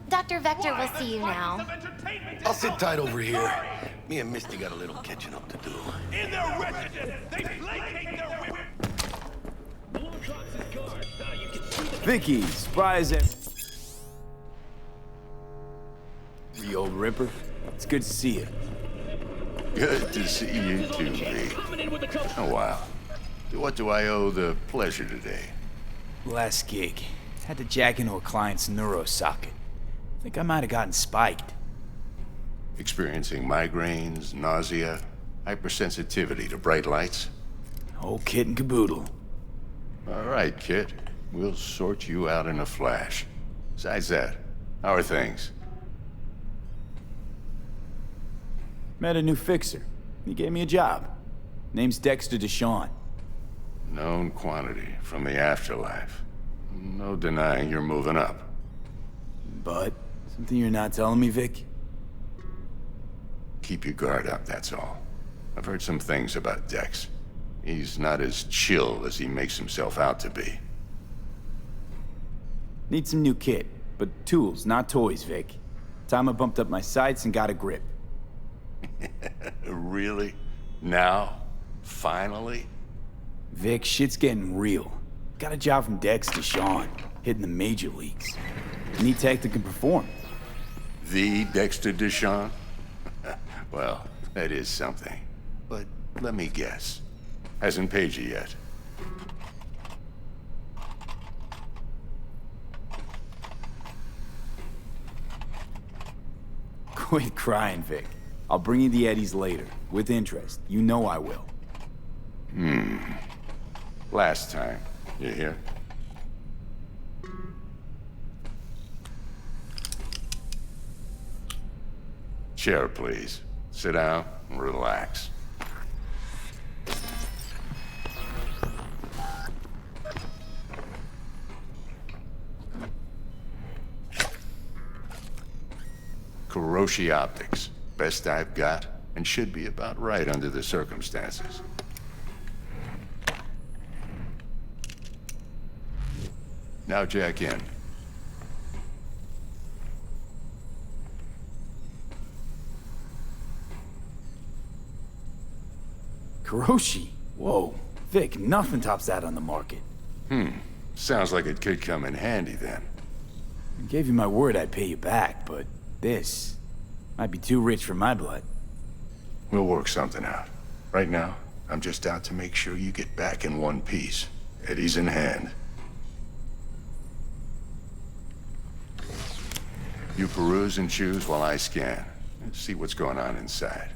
Dr. Vector will see you now. I'll sit tight over here. Me and Misty got a little catching up to do. In their residence, they placate their women. Vicky, surprise it. The old Ripper. It's good to see you. Good to see you too, V. Oh, wow. What do I owe the pleasure today? Last gig. Had to jack into a client's neuro socket. Think I might have gotten spiked. Experiencing migraines, nausea, hypersensitivity to bright lights? Whole kit and caboodle. All right, kid. We'll sort you out in a flash. Besides that, how are things? Met a new fixer. He gave me a job. Name's Dexter Deshawn. Known quantity from the afterlife. No denying you're moving up. But, something you're not telling me, Vic? Keep your guard up, that's all. I've heard some things about Dex. He's not as chill as he makes himself out to be. Need some new kit, but tools, not toys, Vic. Time I bumped up my sights and got a grip. Really? Now? Finally? Vic, shit's getting real. Got a job from Dex Deshawn, hitting the major leagues. Need tech that can perform. The Dexter Deshawn? Well, that is something. But let me guess. Hasn't paid you yet. Quit crying, Vic. I'll bring you the eddies later, with interest. You know I will. Last time. You hear? Chair, please. Sit down and relax. Kuroshi Optics. Best I've got, and should be about right under the circumstances. Now jack in. Kuroshi? Whoa. Vic, nothing tops that on the market. Sounds like it could come in handy then. I gave you my word I'd pay you back, but this might be too rich for my blood. We'll work something out. Right now, I'm just out to make sure you get back in one piece. Eddie's in hand. You peruse and choose while I scan. See what's going on inside.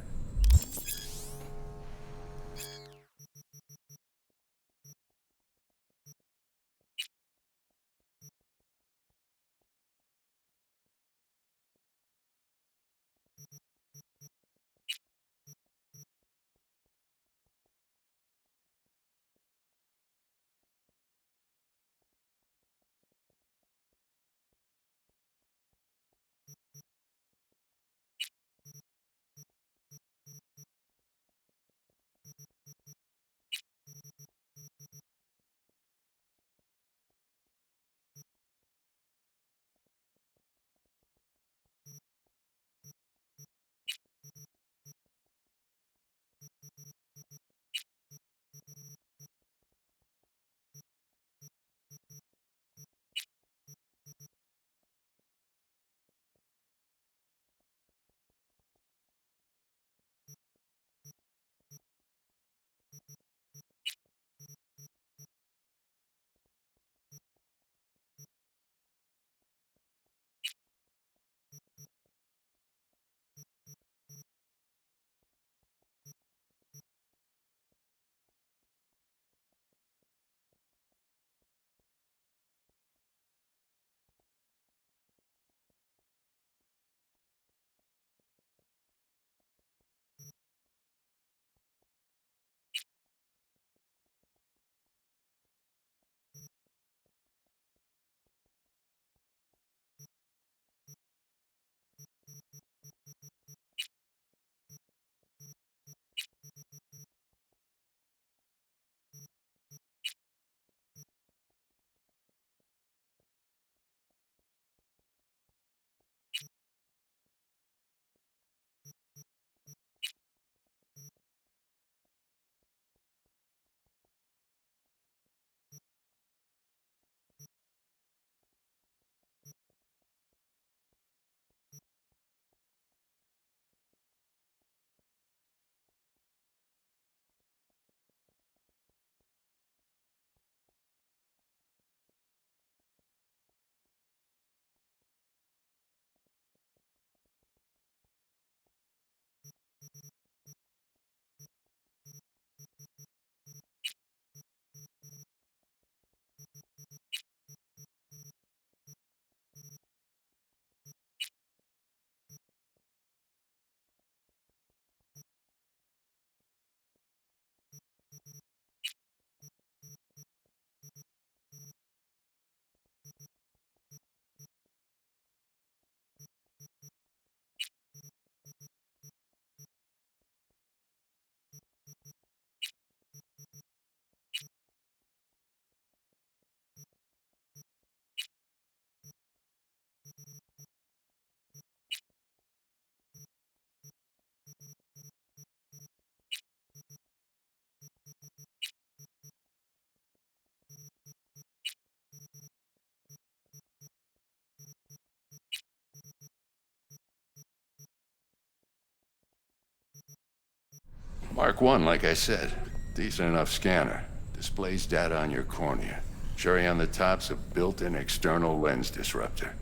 Mark 1, like I said. Decent enough scanner. Displays data on your cornea. Cherry on the top's a built-in external lens disruptor.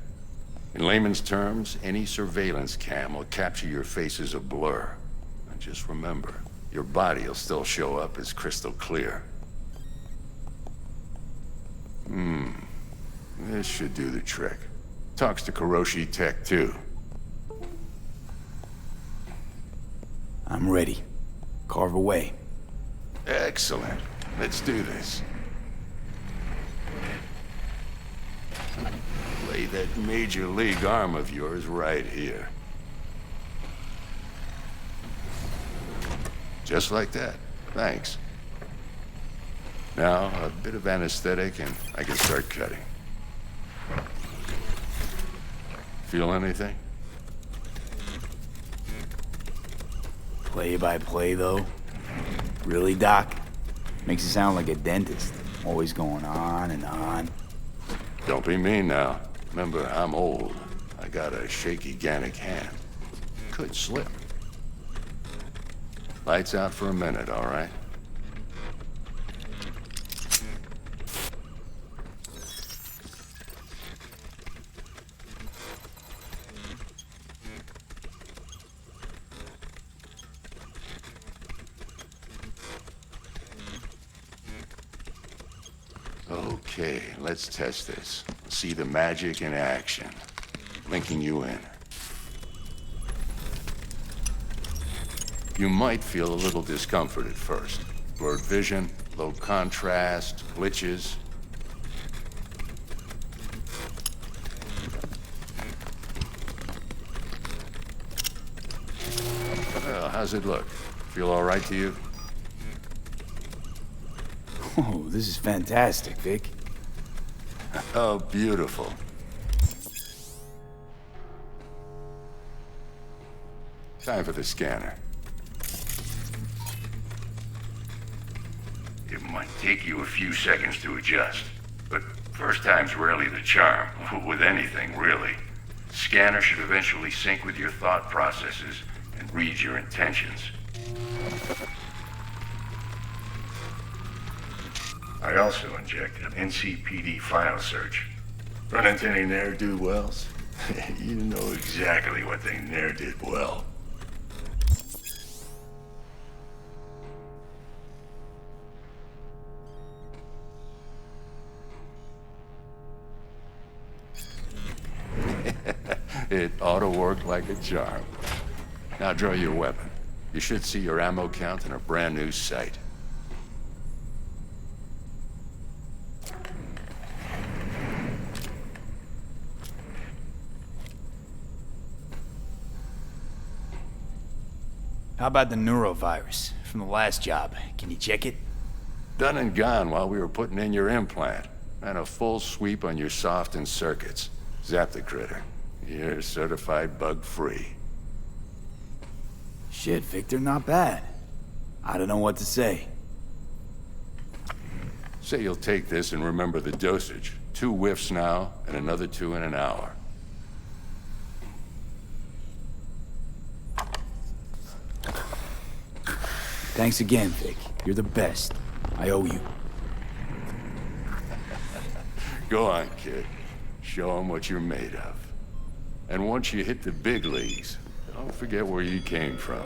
In layman's terms, any surveillance cam will capture your face as a blur. And just remember, your body will still show up as crystal clear. This should do the trick. Talks to Kuroshi Tech, too. I'm ready. Carve away. Excellent. Let's do this. Lay that major league arm of yours right here. Just like that. Thanks. Now, a bit of anesthetic and I can start cutting. Feel anything? Play by play, though? Really, Doc? Makes it sound like a dentist. Always going on and on. Don't be mean now. Remember, I'm old. I got a shaky Gannic hand. Could slip. Lights out for a minute, all right? Okay, let's test this. See the magic in action. Linking you in. You might feel a little discomfort at first. Blurred vision, low contrast, glitches. Well, how's it look? Feel all right to you? Oh, this is fantastic, Vic. Oh, beautiful. Time for the scanner. It might take you a few seconds to adjust, but first time's rarely the charm, with anything, really. Scanner should eventually sync with your thought processes and read your intentions. I also inject an NCPD file search. Run into any ne'er-do-wells? You know exactly what they ne'er did well. It ought to work like a charm. Now draw your weapon. You should see your ammo count in a brand new sight. How about the neurovirus from the last job? Can you check it? Done and gone while we were putting in your implant. And a full sweep on your soft and circuits. Zap the critter. You're certified bug-free. Shit, Victor, not bad. I don't know what to say. Say you'll take this and remember the dosage. 2 whiffs now, and another 2 in an hour. Thanks again, Vic. You're the best. I owe you. Go on, kid. Show 'em what you're made of. And once you hit the big leagues, don't forget where you came from.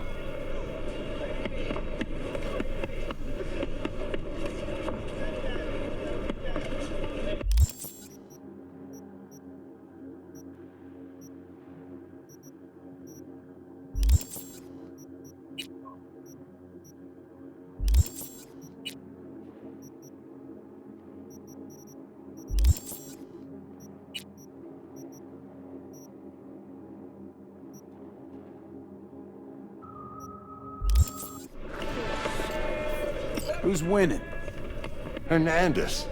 Who's winning? Hernandez.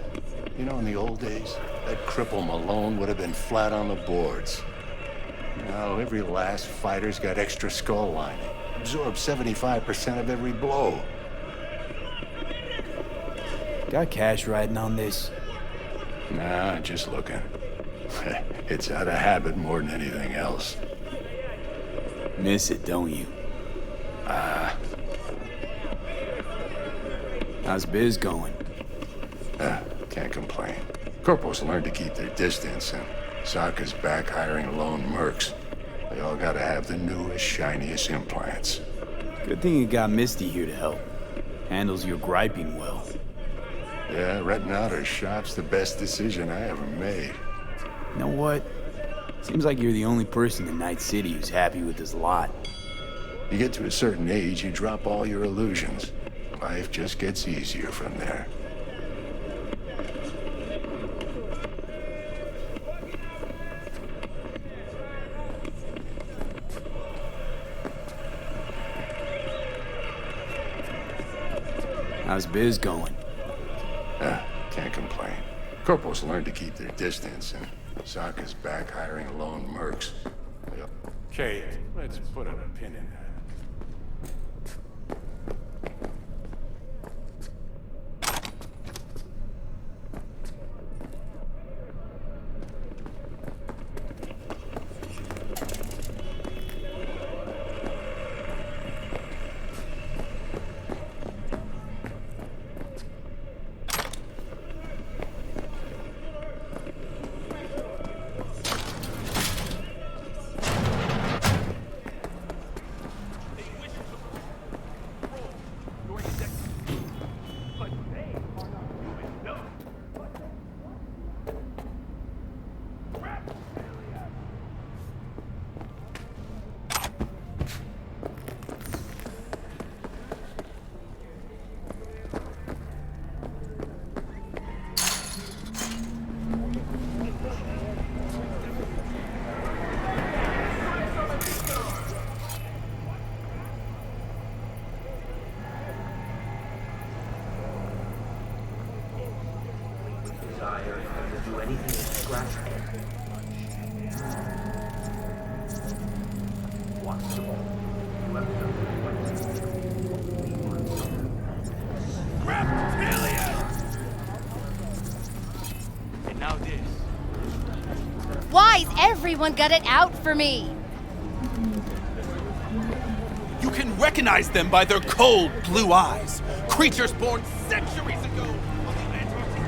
You know, in the old days, that cripple Malone would have been flat on the boards. Now, every last fighter's got extra skull lining. Absorbs 75% of every blow. Got cash riding on this? Nah, just looking. It's out of habit more than anything else. Miss it, don't you? How's biz going? Can't complain. Corporals learn to keep their distance, and Sokka's back hiring lone mercs. They all gotta have the newest, shiniest implants. Good thing you got Misty here to help. Handles your griping well. Yeah, renting out her shop's the best decision I ever made. You know what? Seems like you're the only person in Night City who's happy with this lot. You get to a certain age, you drop all your illusions. Life just gets easier from there. How's biz going? Can't complain. Corporals learn to keep their distance, and Sokka's back hiring lone mercs. Okay, let's put a pin in that. Why's everyone got it out for me? You can recognize them by their cold blue eyes. Creatures born centuries ago on the Antarctic.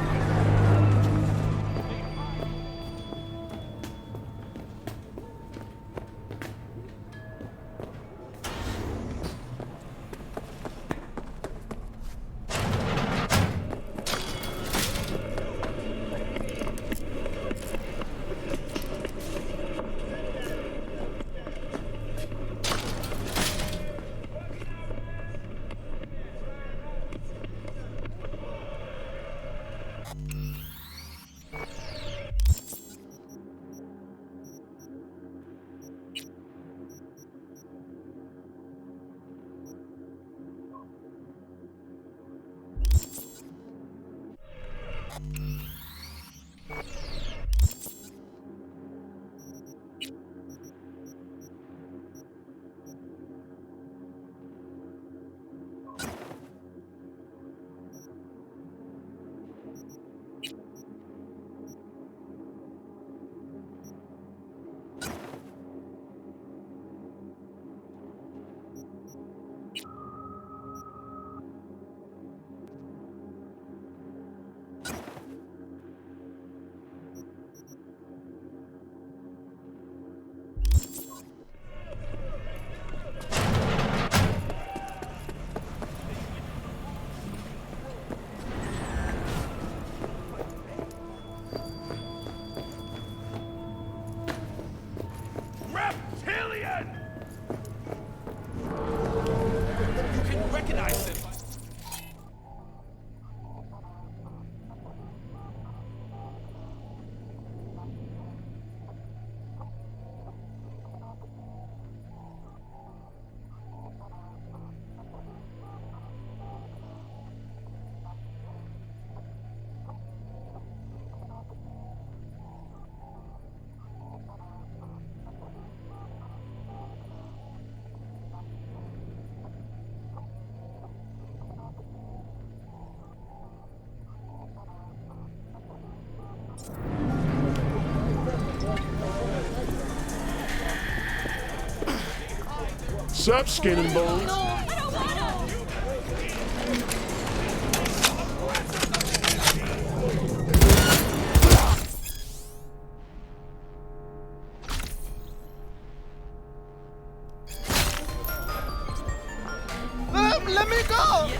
Sup, skin and bones? amigo!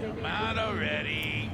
Come on already.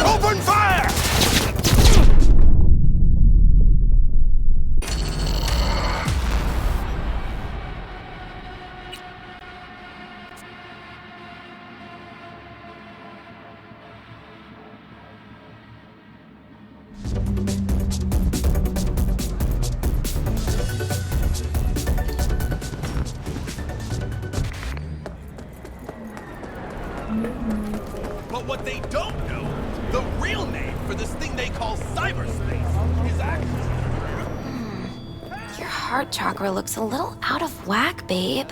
Open fire! But what they don't know, the real name for this thing they call cyberspace is actually... Your heart chakra looks a little out of whack, babe.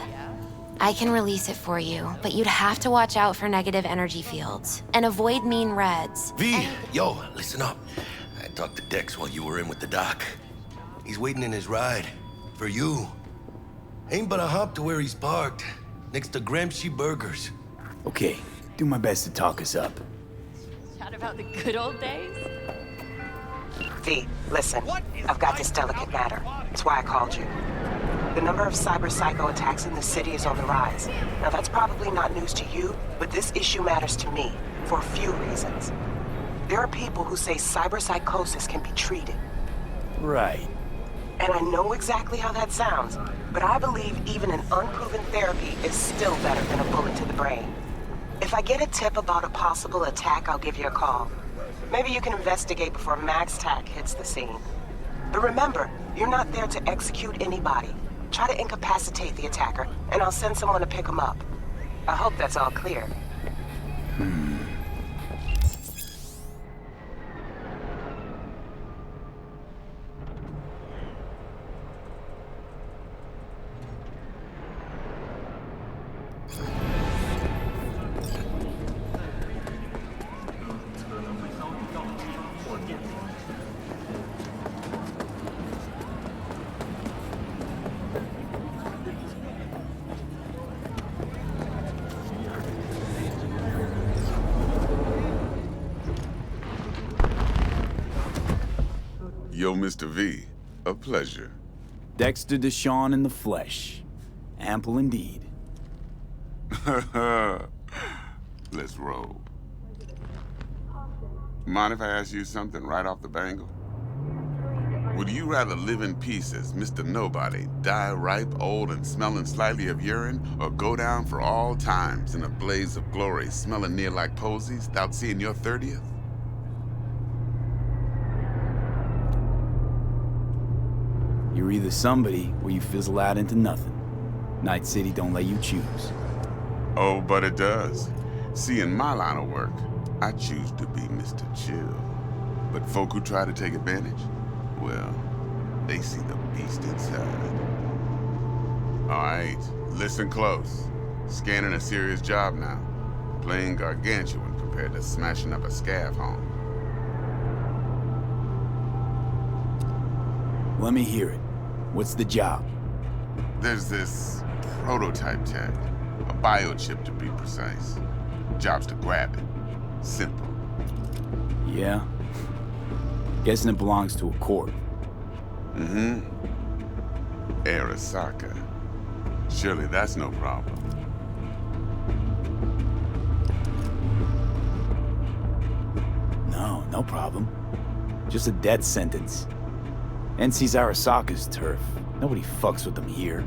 I can release it for you, but you'd have to watch out for negative energy fields and avoid mean reds. V, yo, listen up. I talked to Dex while you were in with the doc. He's waiting in his ride. For you. Ain't but a hop to where he's parked. Next to Gramsci Burgers. Okay, do my best to talk us up. Chat about the good old days? V, listen. I've got this delicate matter. That's why I called you. The number of cyber psycho attacks in the city is on the rise. Now that's probably not news to you, but this issue matters to me for a few reasons. There are people who say cyber psychosis can be treated. Right. And I know exactly how that sounds, but I believe even an unproven therapy is still better than a bullet to the brain. If I get a tip about a possible attack, I'll give you a call. Maybe you can investigate before MaxTac hits the scene. But remember, you're not there to execute anybody. Try to incapacitate the attacker, and I'll send someone to pick him up. I hope that's all clear. Mr. V. A pleasure. Dexter Deshawn in the flesh. Ample indeed. Let's roll. Mind if I ask you something right off the bangle? Would you rather live in peace as Mr. Nobody, die ripe, old, and smelling slightly of urine, or go down for all times in a blaze of glory, smelling near like posies, without seeing your 30th? You're either somebody, or you fizzle out into nothing. Night City don't let you choose. Oh, but it does. See, in my line of work, I choose to be Mr. Chill. But folk who try to take advantage, well, they see the beast inside. All right, listen close. Scanning a serious job now. Playing gargantuan compared to smashing up a scav home. Let me hear it. What's the job? There's this prototype tech. A biochip to be precise. Job's to grab it. Simple. Yeah? Guessing it belongs to a corp. Mm-hmm. Arasaka. Surely that's no problem. No problem. Just a death sentence. NC's Arasaka's turf. Nobody fucks with them here.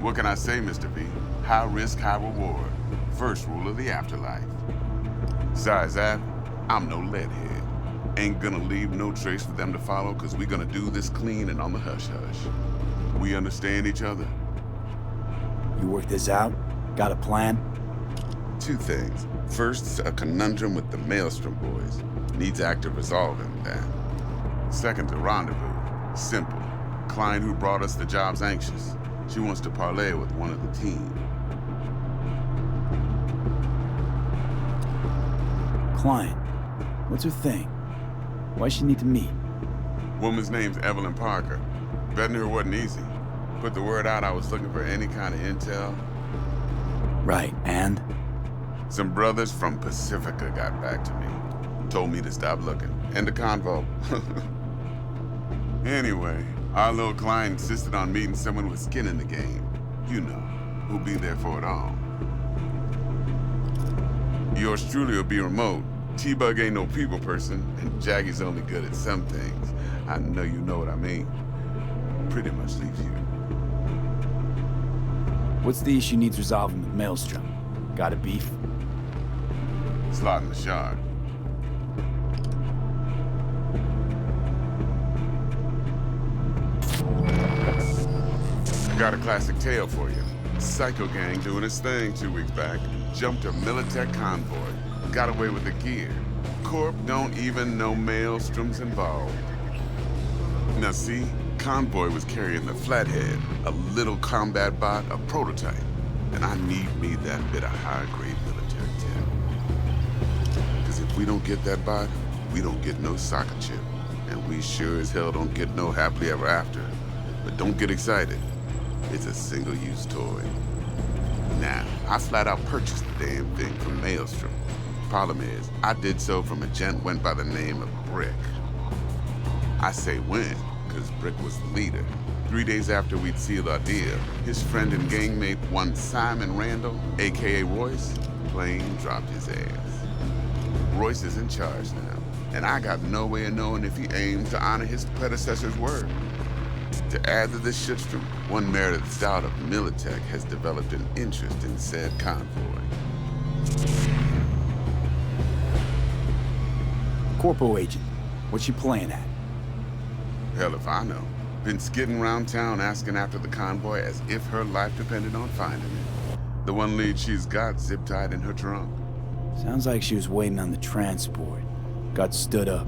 What can I say, Mr. V? High risk, high reward. First rule of the afterlife. Besides that, I'm no leadhead. Ain't gonna leave no trace for them to follow, cause we gonna do this clean and on the hush-hush. We understand each other? You work this out? Got a plan? Two things. First, a conundrum with the Maelstrom boys. Needs active resolving, that. Second, a rendezvous. Simple. Client who brought us the job's anxious. She wants to parlay with one of the team. Client. What's her thing? Why she need to meet? Woman's name's Evelyn Parker. Betting her wasn't easy. Put the word out I was looking for any kind of intel. Right, and? Some brothers from Pacifica got back to me. Told me to stop looking. End of convo. Anyway, our little client insisted on meeting someone with skin in the game. You know, who'll be there for it all. Yours truly will be remote. T-Bug ain't no people person, and Jaggy's only good at some things. I know you know what I mean. Pretty much leaves you. What's the issue needs resolving with Maelstrom? Got a beef? Slotting the shard. Got a classic tale for you. Psycho gang doing its thing 2 weeks back. Jumped a Militech convoy. Got away with the gear. Corp don't even know Maelstrom's involved. Now see, convoy was carrying the Flathead, a little combat bot, a prototype. And I need me that bit of high-grade military tech. Because if we don't get that bot, we don't get no soccer chip. And we sure as hell don't get no happily ever after. But don't get excited. It's a single-use toy. Now, I flat out purchased the damn thing from Maelstrom. Problem is, I did so from a gent went by the name of Brick. I say when, because Brick was the leader. 3 days after we'd sealed our deal, his friend and gangmate, one Simon Randall, aka Royce, plain dropped his ass. Royce is in charge now, and I got no way of knowing if he aimed to honor his predecessor's word. To add to this shitstorm, one Meredith Stout of Militech has developed an interest in said convoy. Corpo agent. What's she playing at? Hell if I know. Been skidding around town asking after the convoy as if her life depended on finding it. The one lead she's got zip-tied in her trunk. Sounds like she was waiting on the transport. Got stood up.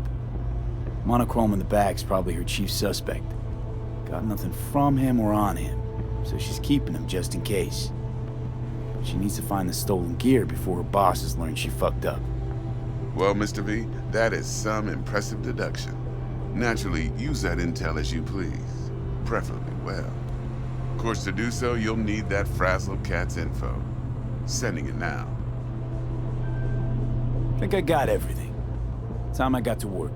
Monochrome in the bag's probably her chief suspect. Got nothing from him or on him, so she's keeping him just in case. But she needs to find the stolen gear before her bosses learn she fucked up. Well, Mr. V, that is some impressive deduction. Naturally, use that intel as you please. Preferably well. Of course, to do so, you'll need that frazzled cat's info. Sending it now. Think I got everything. Time I got to work.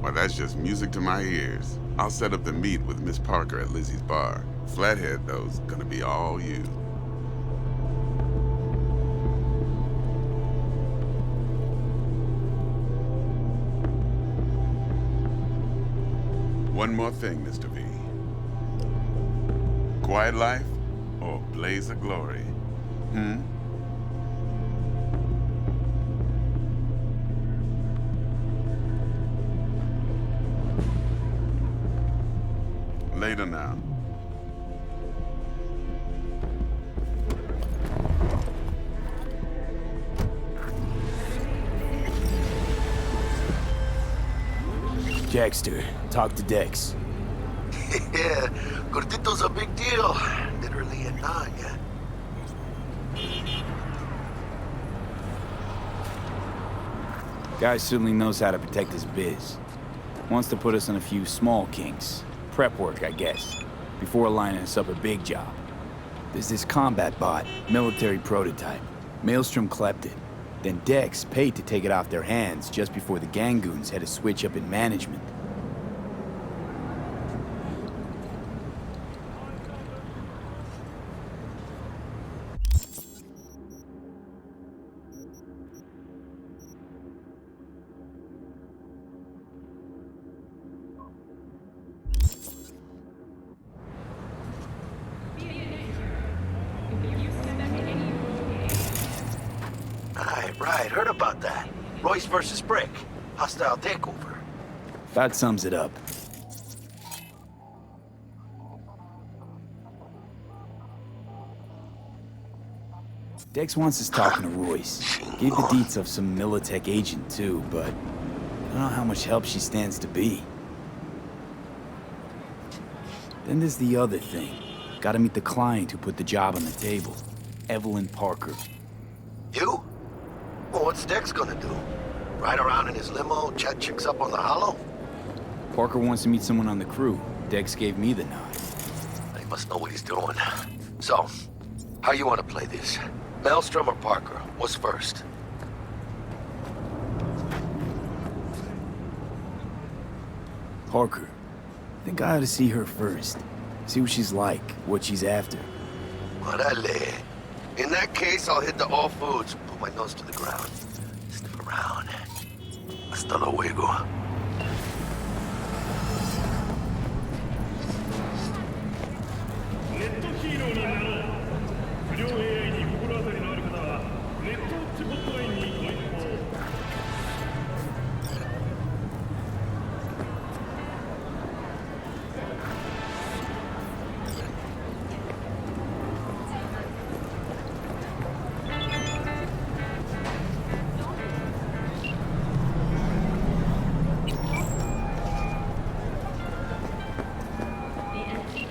Well, that's just music to my ears. I'll set up the meet with Miss Parker at Lizzie's bar. Flathead, though's gonna be all you. One more thing, Mr. V. Quiet life or blaze of glory? Later now. Jackster, talk to Dex. Yeah, Gordito's a big deal. Literally a nanya. Guy certainly knows how to protect his biz. Wants to put us on a few small kinks. Prep work, I guess, before lining us up a big job. There's this combat bot, military prototype. Maelstrom clept it. Then Dex paid to take it off their hands just before the Gangoons had a switch up in management. Right, heard about that. Royce versus Brick. Hostile takeover. That sums it up. Dex wants us talking to Royce. Gave the deets of some Militech agent too, but I don't know how much help she stands to be. Then there's the other thing. Gotta meet the client who put the job on the table. Evelyn Parker. You? Well, what's Dex gonna do? Ride around in his limo, chat chicks up on the hollow? Parker wants to meet someone on the crew. Dex gave me the nod. He must know what he's doing. So, how you want to play this? Maelstrom or Parker? What's first? Parker. I think I ought to see her first. See what she's like, what she's after. Orale. In that case, I'll hit the all foods. Put my nose to the ground. Sniff around. Hasta luego.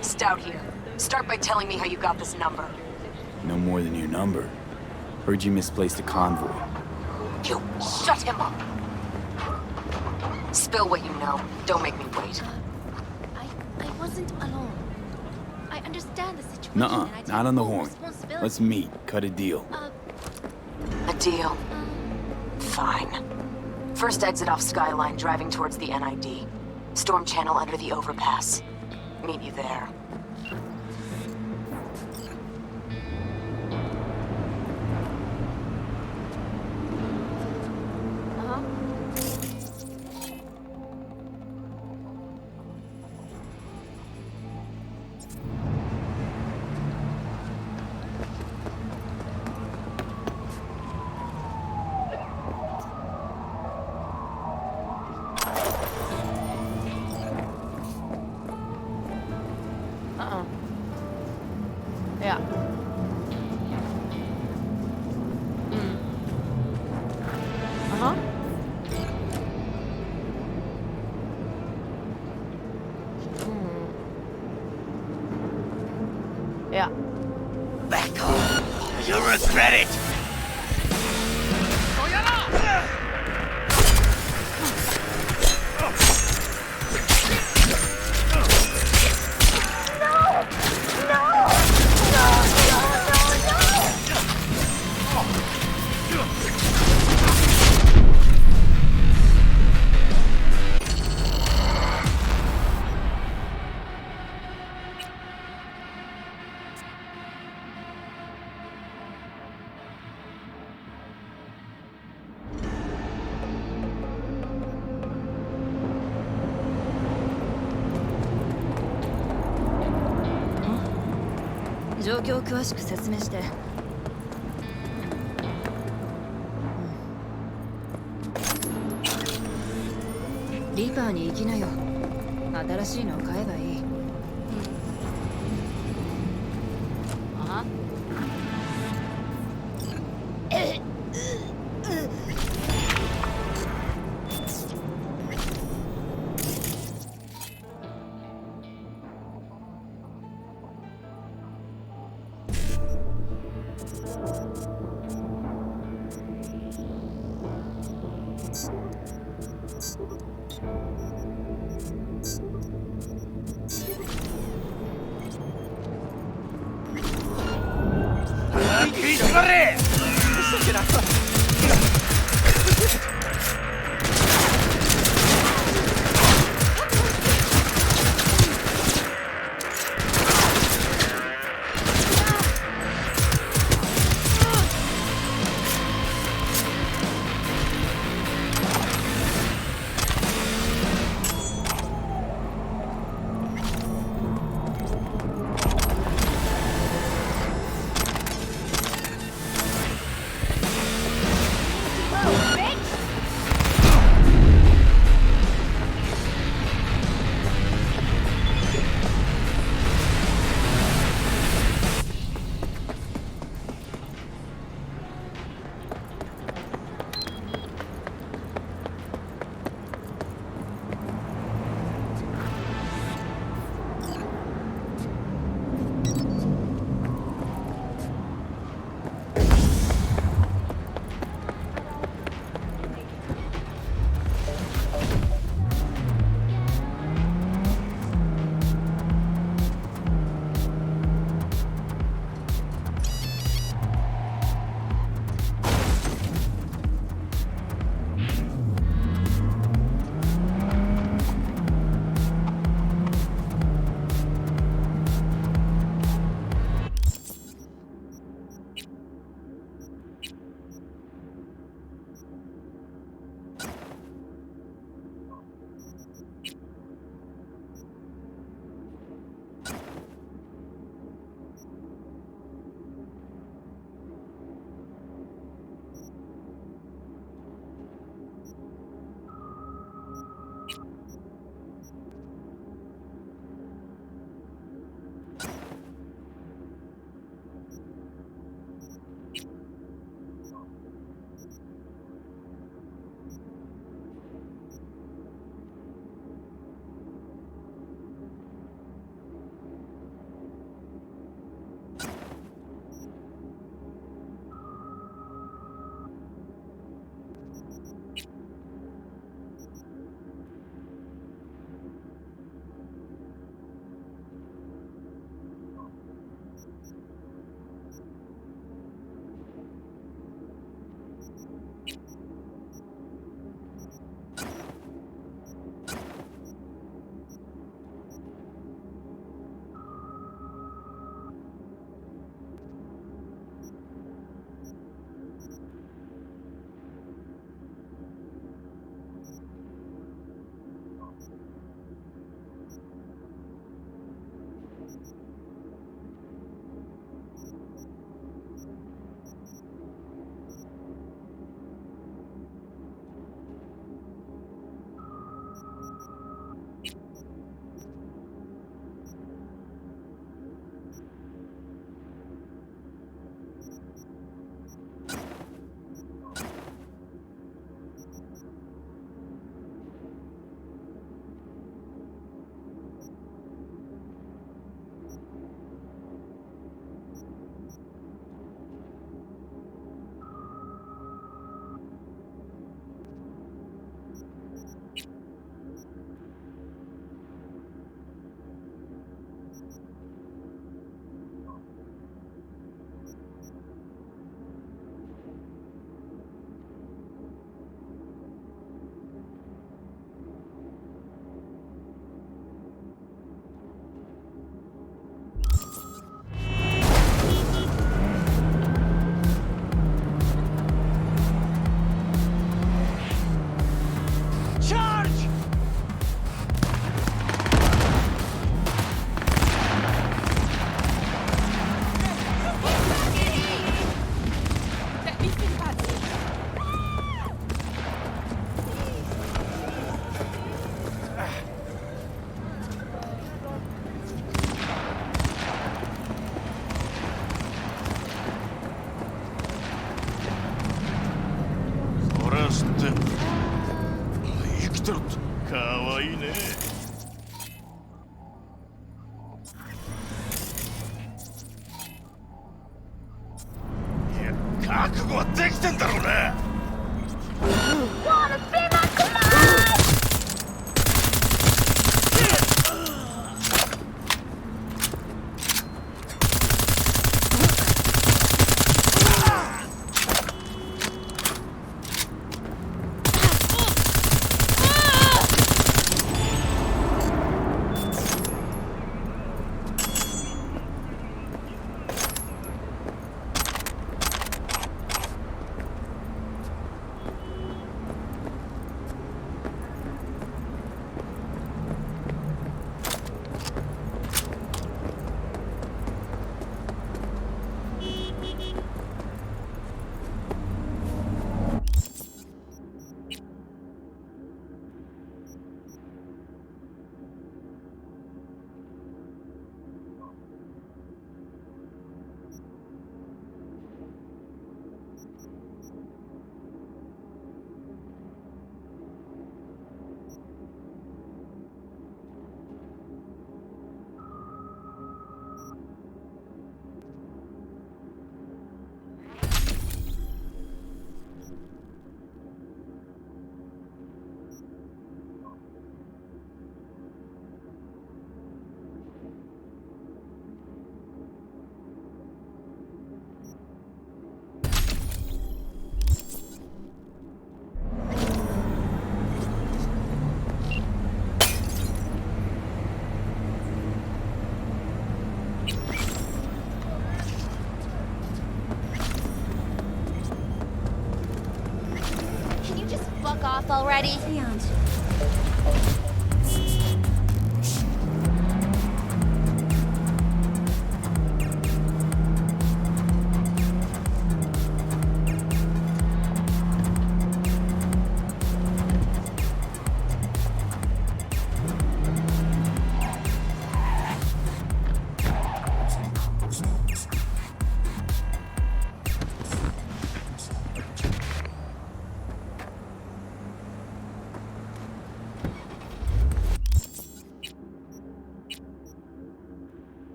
Stout here. Start by telling me how you got this number. No more than your number. Heard you misplaced a convoy. You shut him up! Spill what you know. Don't make me wait. I wasn't alone. I understand the situation. Nuh-uh, and I take not on the full horn. responsibility. Let's meet, cut a deal. A deal. Fine. First exit off Skyline, driving towards the NID. Storm channel under the overpass. Meet you there. Yeah. Uh-huh. Yeah. Back off. You'll regret it. 状況を詳しく説明して。リパーに行きなよ。新しいのを買えばいい。あ？かわいいね。いや、覚悟はできてんだろうな。Wanna be my Can you just fuck off already?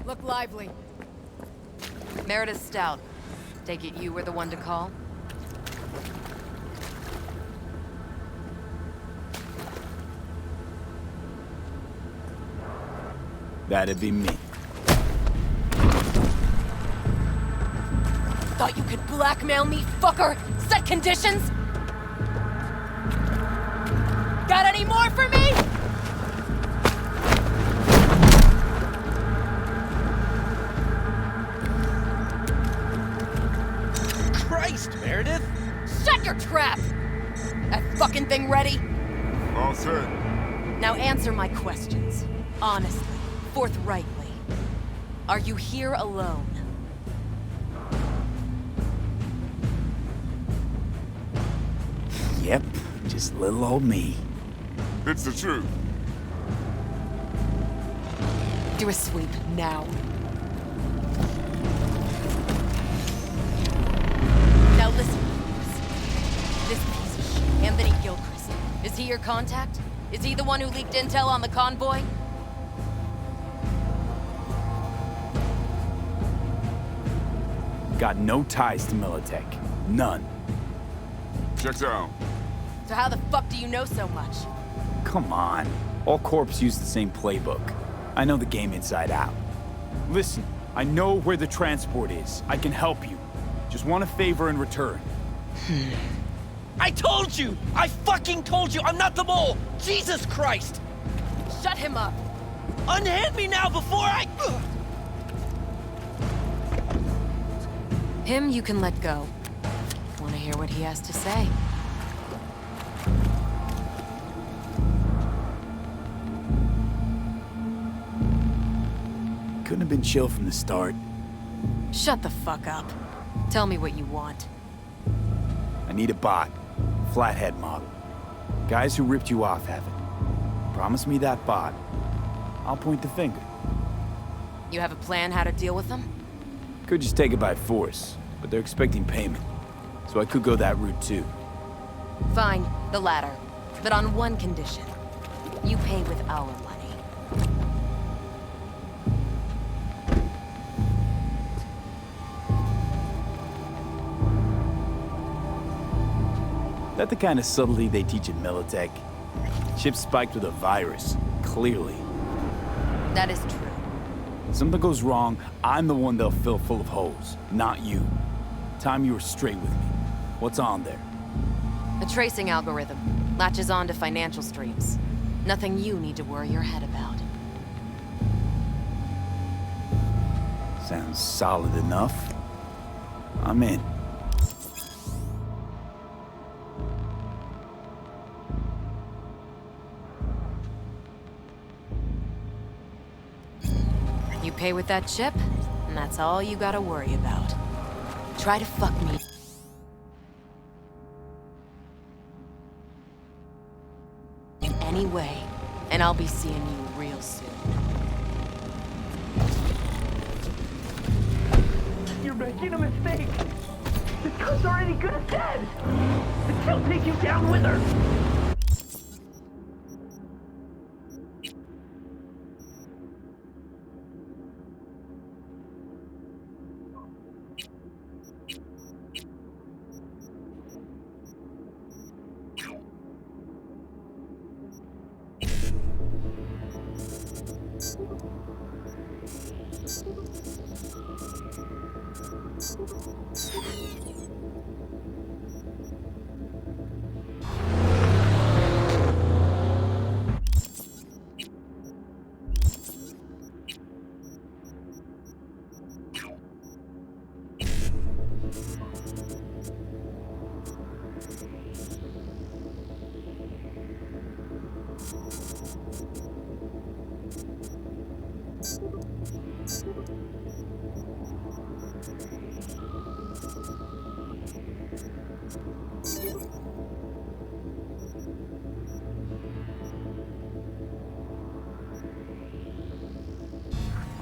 Look lively. Meredith Stout. Take it you were the one to call? That'd be me. Thought you could blackmail me, fucker? Set conditions? Got any more for me? Meredith? Shut your trap! That fucking thing ready? All set. Now answer my questions. Honestly, forthrightly. Are you here alone? Yep, just little old me. It's the truth. Do a sweep, now. Now listen, please. This piece of shit, Anthony Gilchrist, is he your contact? Is he the one who leaked intel on the convoy? Got no ties to Militech. None. Checks out. So how the fuck do you know so much? Come on. All corps use the same playbook. I know the game inside out. Listen, I know where the transport is. I can help you. Just want a favor in return. I told you! I fucking told you! I'm not the mole! Jesus Christ! Shut him up! Unhand me now before I... Him you can let go. Wanna hear what he has to say? Couldn't have been chill from the start. Shut the fuck up. Tell me what you want. I need a bot. Flathead model. Guys who ripped you off have it. Promise me that bot. I'll point the finger. You have a plan how to deal with them? Could just take it by force, but they're expecting payment. So I could go that route too. Fine, the latter. But on one condition. You pay with our money. That the kind of subtlety they teach in Militech? Ship spiked with a virus, clearly. That is true. Something goes wrong, I'm the one they'll fill full of holes, not you. Time you were straight with me. What's on there? A tracing algorithm. Latches on to financial streams. Nothing you need to worry your head about. Sounds solid enough. I'm in. You pay with that chip, and that's all you gotta worry about. Try to fuck me. In any way, and I'll be seeing you real soon. You're making a mistake! The cunt's already good as dead! She'll take you down with her!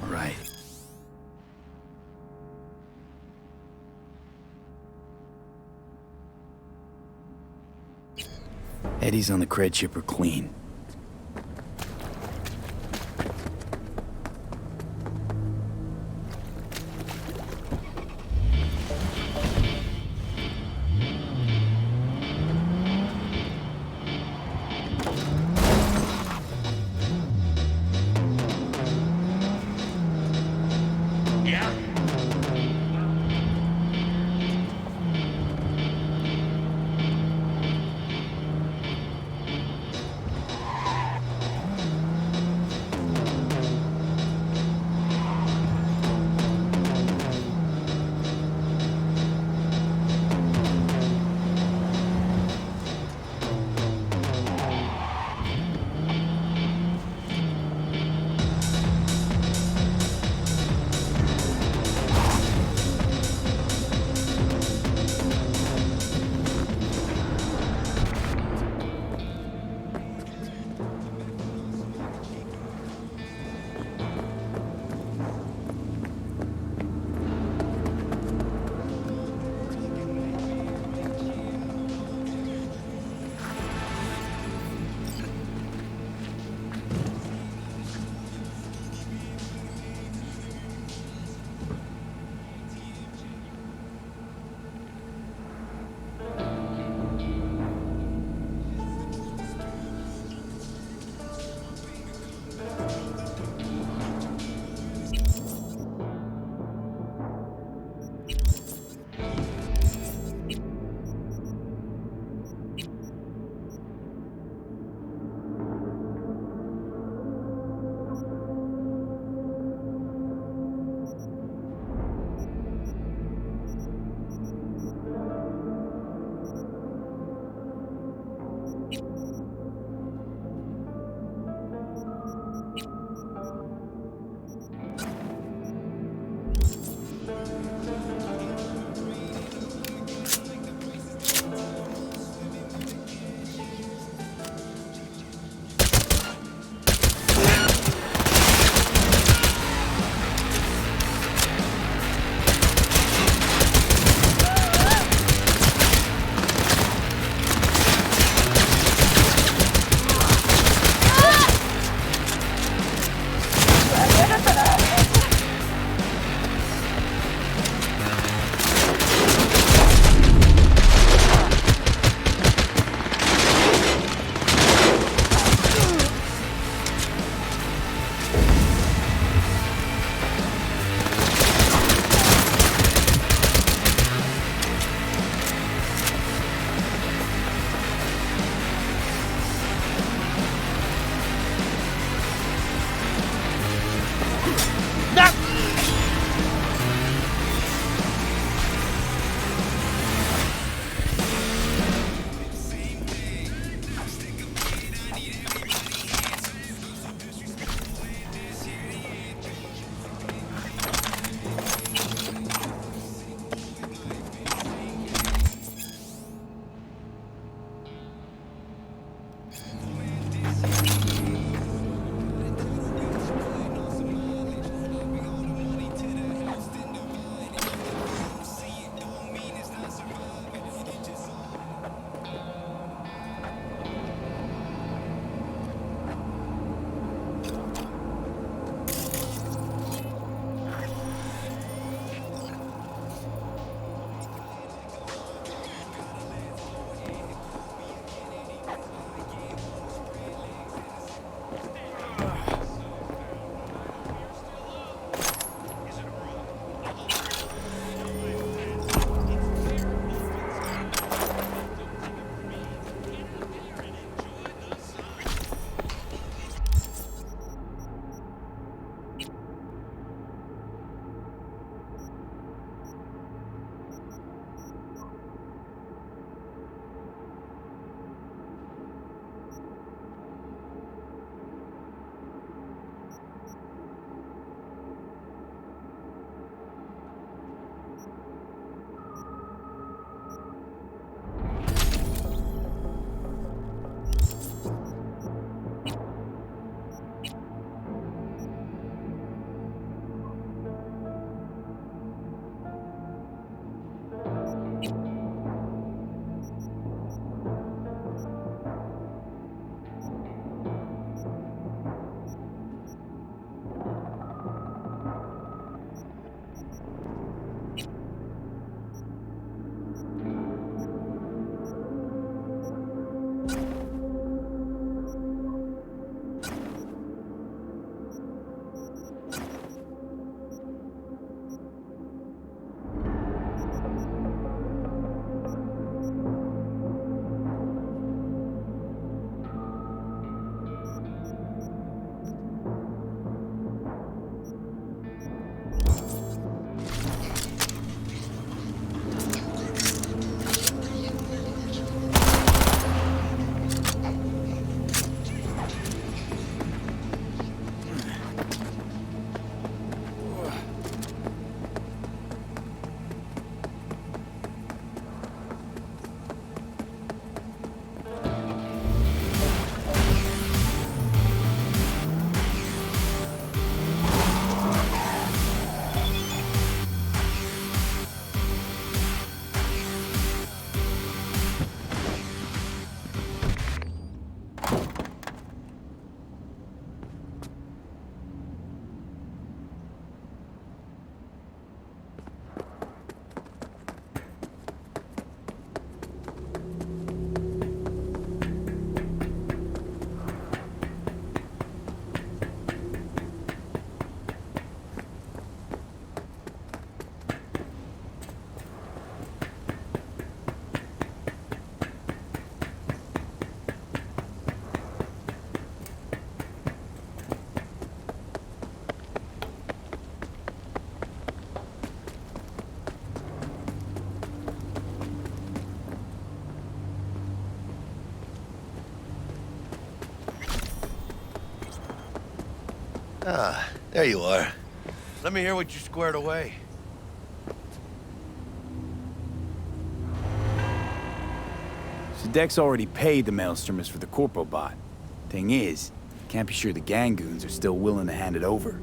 All right. Eddie's on the cred ship are clean. Ah, there you are. Let me hear what you squared away. So Dex already paid the Maelstromers for the Corpo bot. Thing is, can't be sure the gang goons are still willing to hand it over.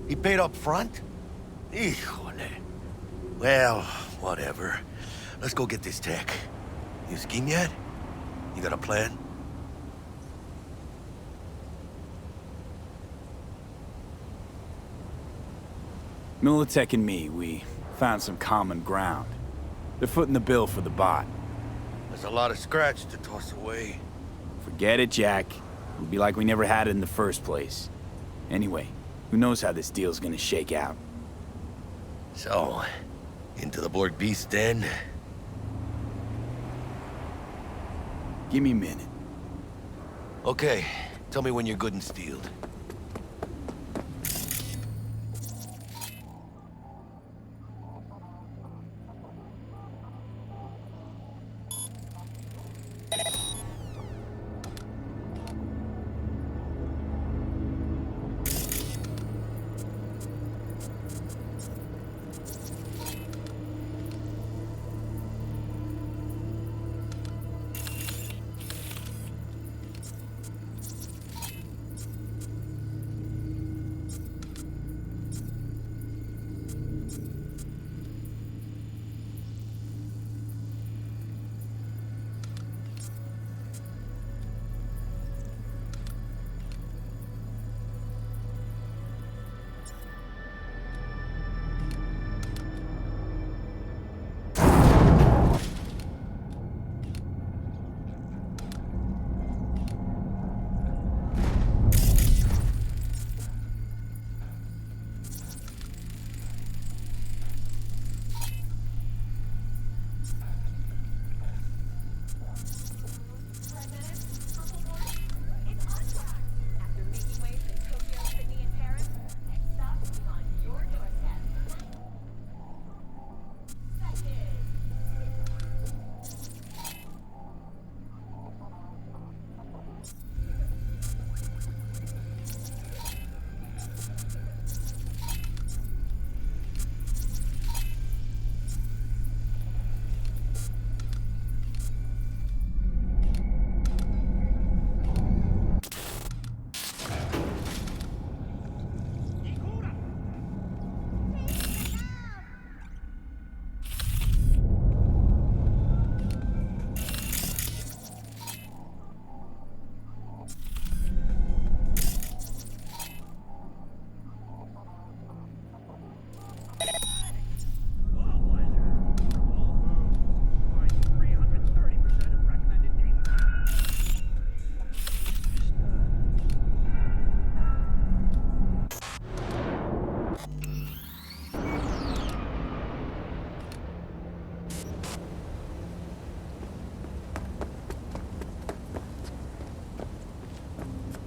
He paid up front? Híjole. Well, whatever. Let's go get this tech. You scheme yet? You got a plan? Militech and me, we found some common ground. They're footing the bill for the bot. There's a lot of scratch to toss away. Forget it, Jack. It'll be like we never had it in the first place. Anyway, who knows how this deal's gonna shake out. So, into the Borg Beast den? Give me a minute. Okay, tell me when you're good and steeled.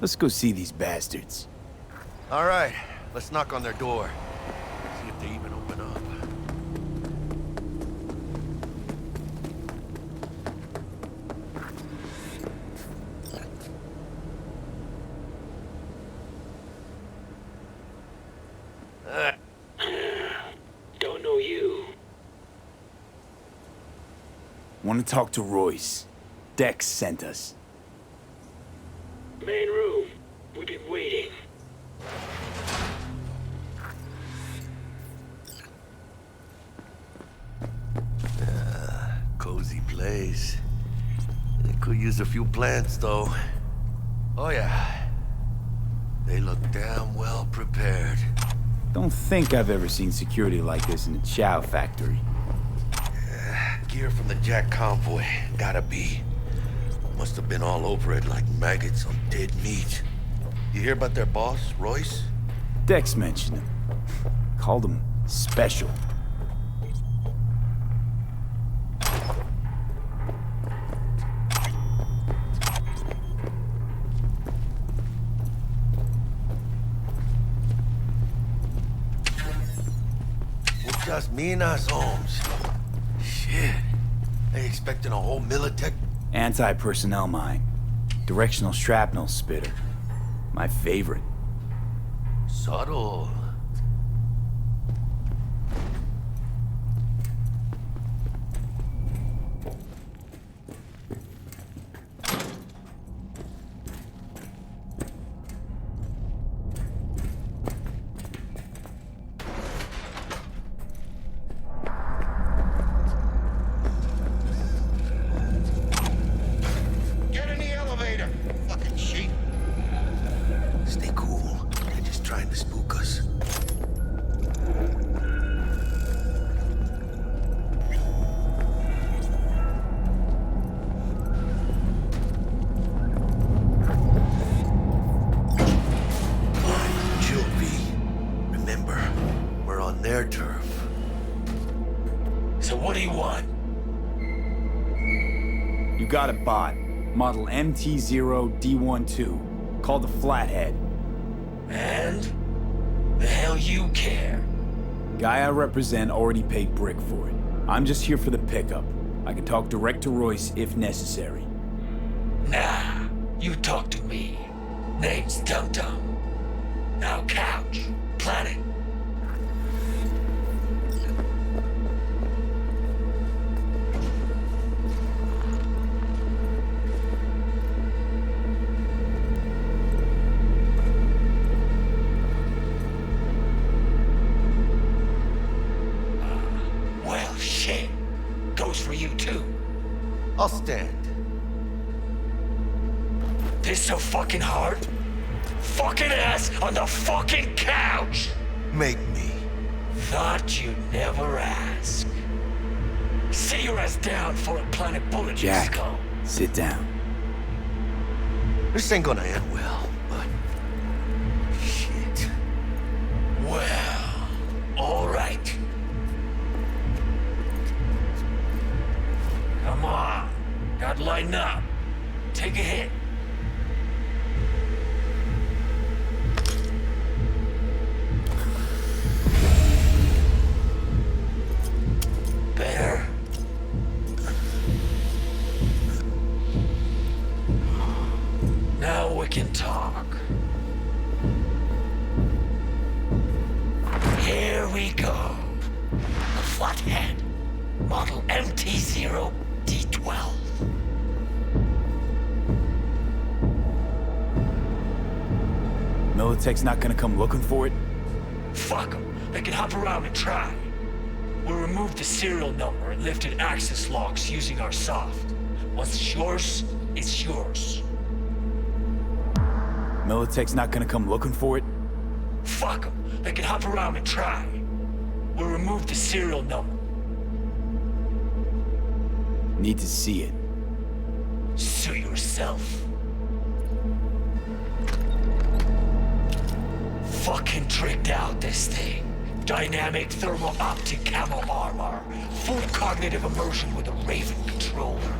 Let's go see these bastards. All right, let's knock on their door. See if they even open up. Don't know you. Want to talk to Royce. Dex sent us. Main room. We've been waiting. Cozy place. They could use a few plants, though. Oh, yeah. They look damn well prepared. Don't think I've ever seen security like this in a chow factory. Gear from the Jack convoy. Gotta be. Must have been all over it like maggots on dead meat. You hear about their boss, Royce? Dex mentioned him. Called him special. Muchas minas, Holmes. Shit. They expecting a whole Militech? Anti-personnel mine. Directional shrapnel spitter. My favorite. Subtle. Get in the elevator, fucking sheep. Stay cool. They're just trying to spook us. Chill, V. Remember, we're on their turf. So what do you want? You got a bot. Model MT0D12. Called the Flathead. And? The hell you care? Guy I represent already paid Brick for it. I'm just here for the pickup. I can talk direct to Royce if necessary. Nah, you talk to me. Name's Dum Dum. Now couch, planet. Well, shit. Goes for you too. I'll stand. This so fucking hard? Fucking ass on the fucking couch! Make me. Thought you'd never ask. Sit your ass down for a planet bullet, you Jack, skull. sit down. This ain't gonna end well, but... Shit. Well, alright. Come on. Gotta lighten up. Take a hit. Better. Now we can talk. Here we go. The Flathead. Model MT0D12. Militech's not gonna come looking for it? Fuck them. They can hop around and try. We'll remove the serial number and lifted access locks using our soft. Once it's yours, it's yours. Militech's not gonna come looking for it? Fuck them. They can hop around and try. We'll remove the serial number. Need to see it. Suit yourself. Fucking tricked out this thing. Dynamic thermal optic camo armor. Full cognitive immersion with a Raven controller.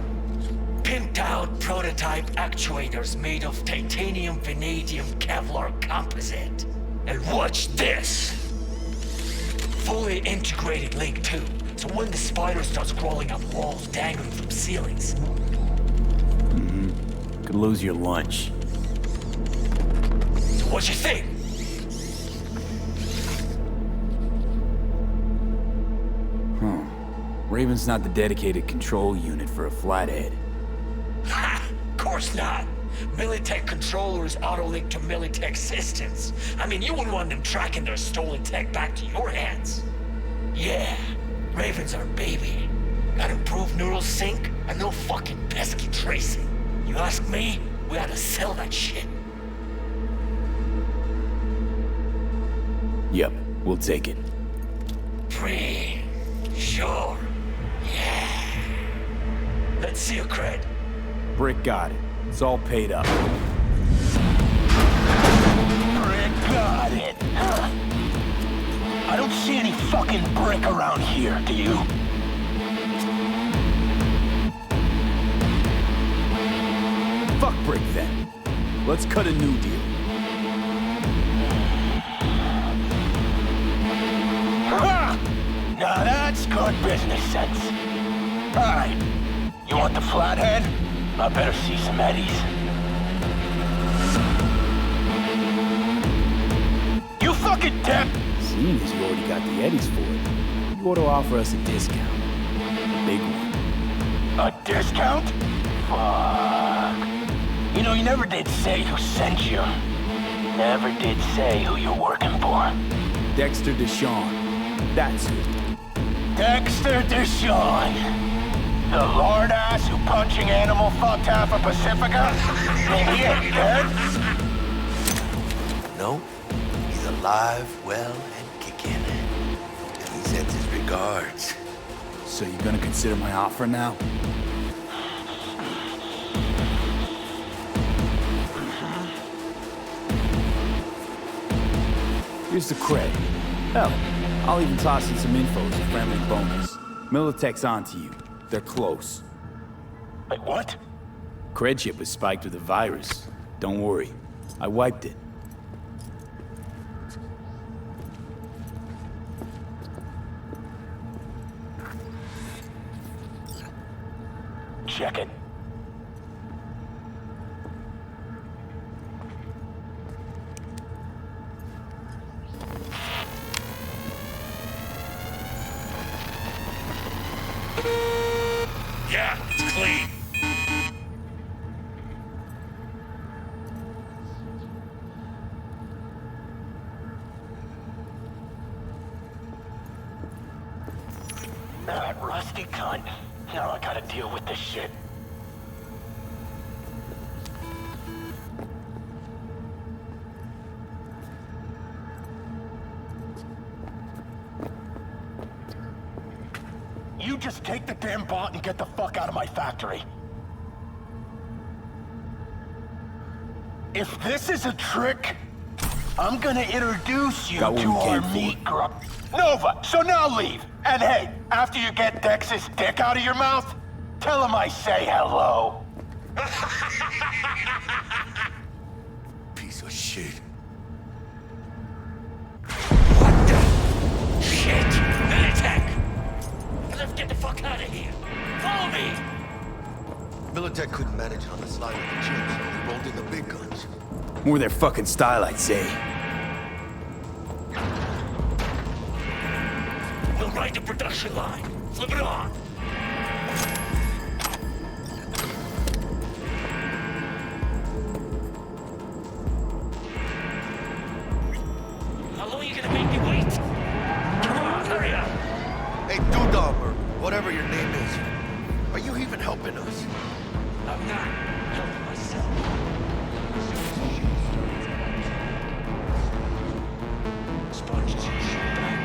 Pimped out prototype actuators made of titanium vanadium Kevlar composite. And watch this. Fully integrated Link 2. So when the spider starts crawling up walls dangling from ceilings. Could lose your lunch. So what you think? Raven's not the dedicated control unit for a Flathead. Ha! Of course not. Militech controllers auto-link to Militech systems. I mean, you wouldn't want them tracking their stolen tech back to your hands. Yeah, Raven's our baby. Got improved neural sync and no fucking pesky tracing. You ask me, we ought to sell that shit. Yep, we'll take it. Free. Sure. Yeah. Let's see your cred. Brick got it. It's all paid up. Brick got it. I don't see any fucking brick around here, do you? Fuck Brick then. Let's cut a new deal. Now that's good business sense. All right, you want the Flathead? I better see some eddies. You fucking dick! Seeing as you already got the eddies for it, you ought to offer us a discount. A big one. A discount? Fuck. You know, you never did say who sent you. Never did say who you're working for. Dexter Deshawn. That's who. Dexter Deshawn. The lord-ass who punching animal fucked half of Pacifica? And he ain't dead? No, he's alive, well, and kicking. And he sends his regards. So you're gonna consider my offer now? Here's the credit. Hell, I'll even toss in some info as a friendly bonus. Militech's onto you. They're close. Wait, what? Cred chip was spiked with a virus. Don't worry. I wiped it. Check it. Yeah, it's clean. That rusty cunt. Now I gotta deal with this shit. You just take the damn bot and get the fuck out of my factory. If this is a trick, I'm gonna introduce you Got what to we our came for. meat grunt. Nova, so now leave. And hey, after you get Dex's dick out of your mouth, tell him I say hello. Piece of shit. What the shit? Militech! Let's get the fuck out of here. Follow me. Militech couldn't manage it on the slide with the chips. They rolled in the big guns. More their fucking style, I'd say. We'll ride the production line. Flip it on. How long are you gonna make me wait? Come on, hurry up. Hey, Dudam, or whatever your name is. Are you even helping us? I'm not helping myself. Sponge is your shit back.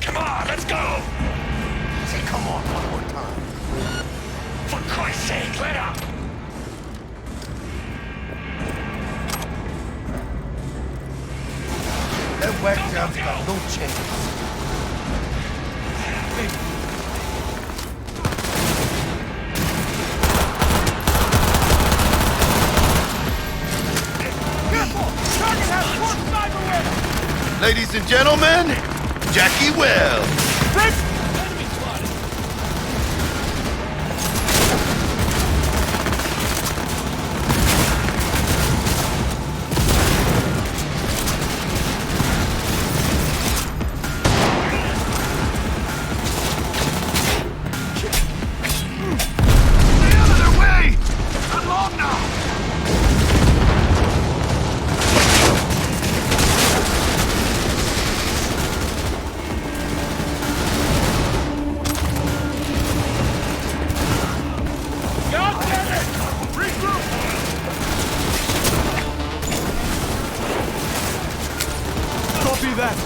Come on, let's go! Say, come on, one more time. For Christ's sake, let up! That whack job's got no chance. Ladies and gentlemen, Jackie Wells. Stay out of their way! Not long now! Copy that.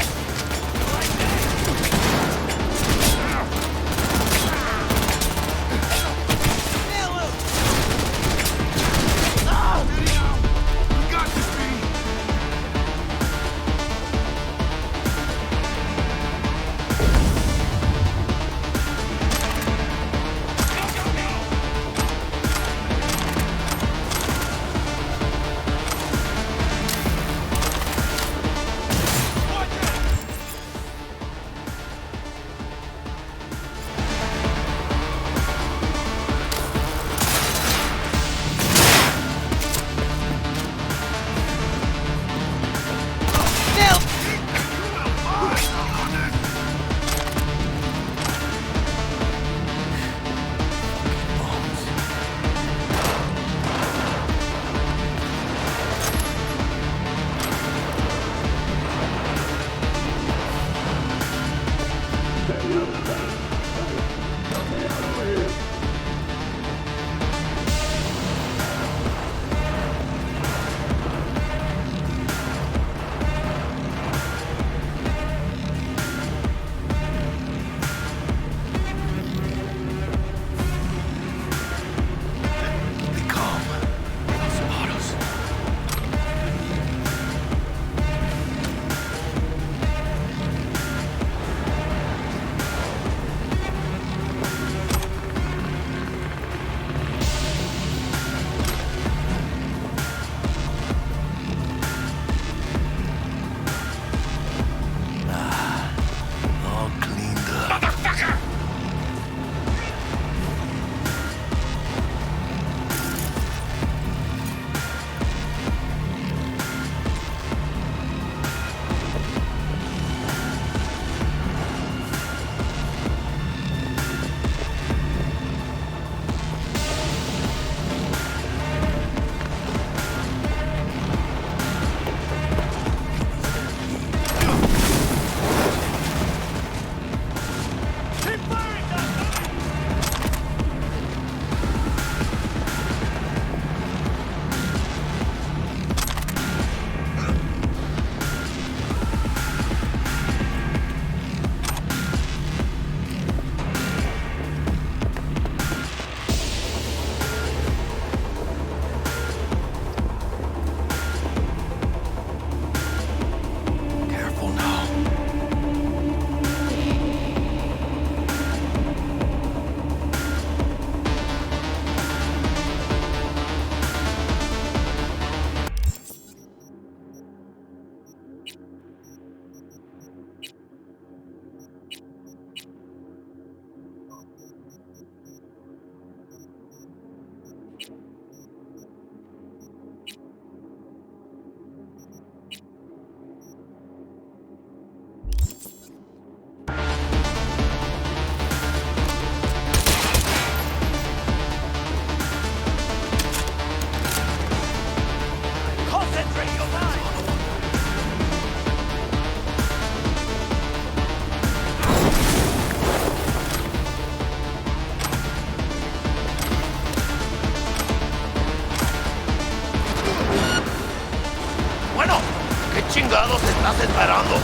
chingados estás esperando?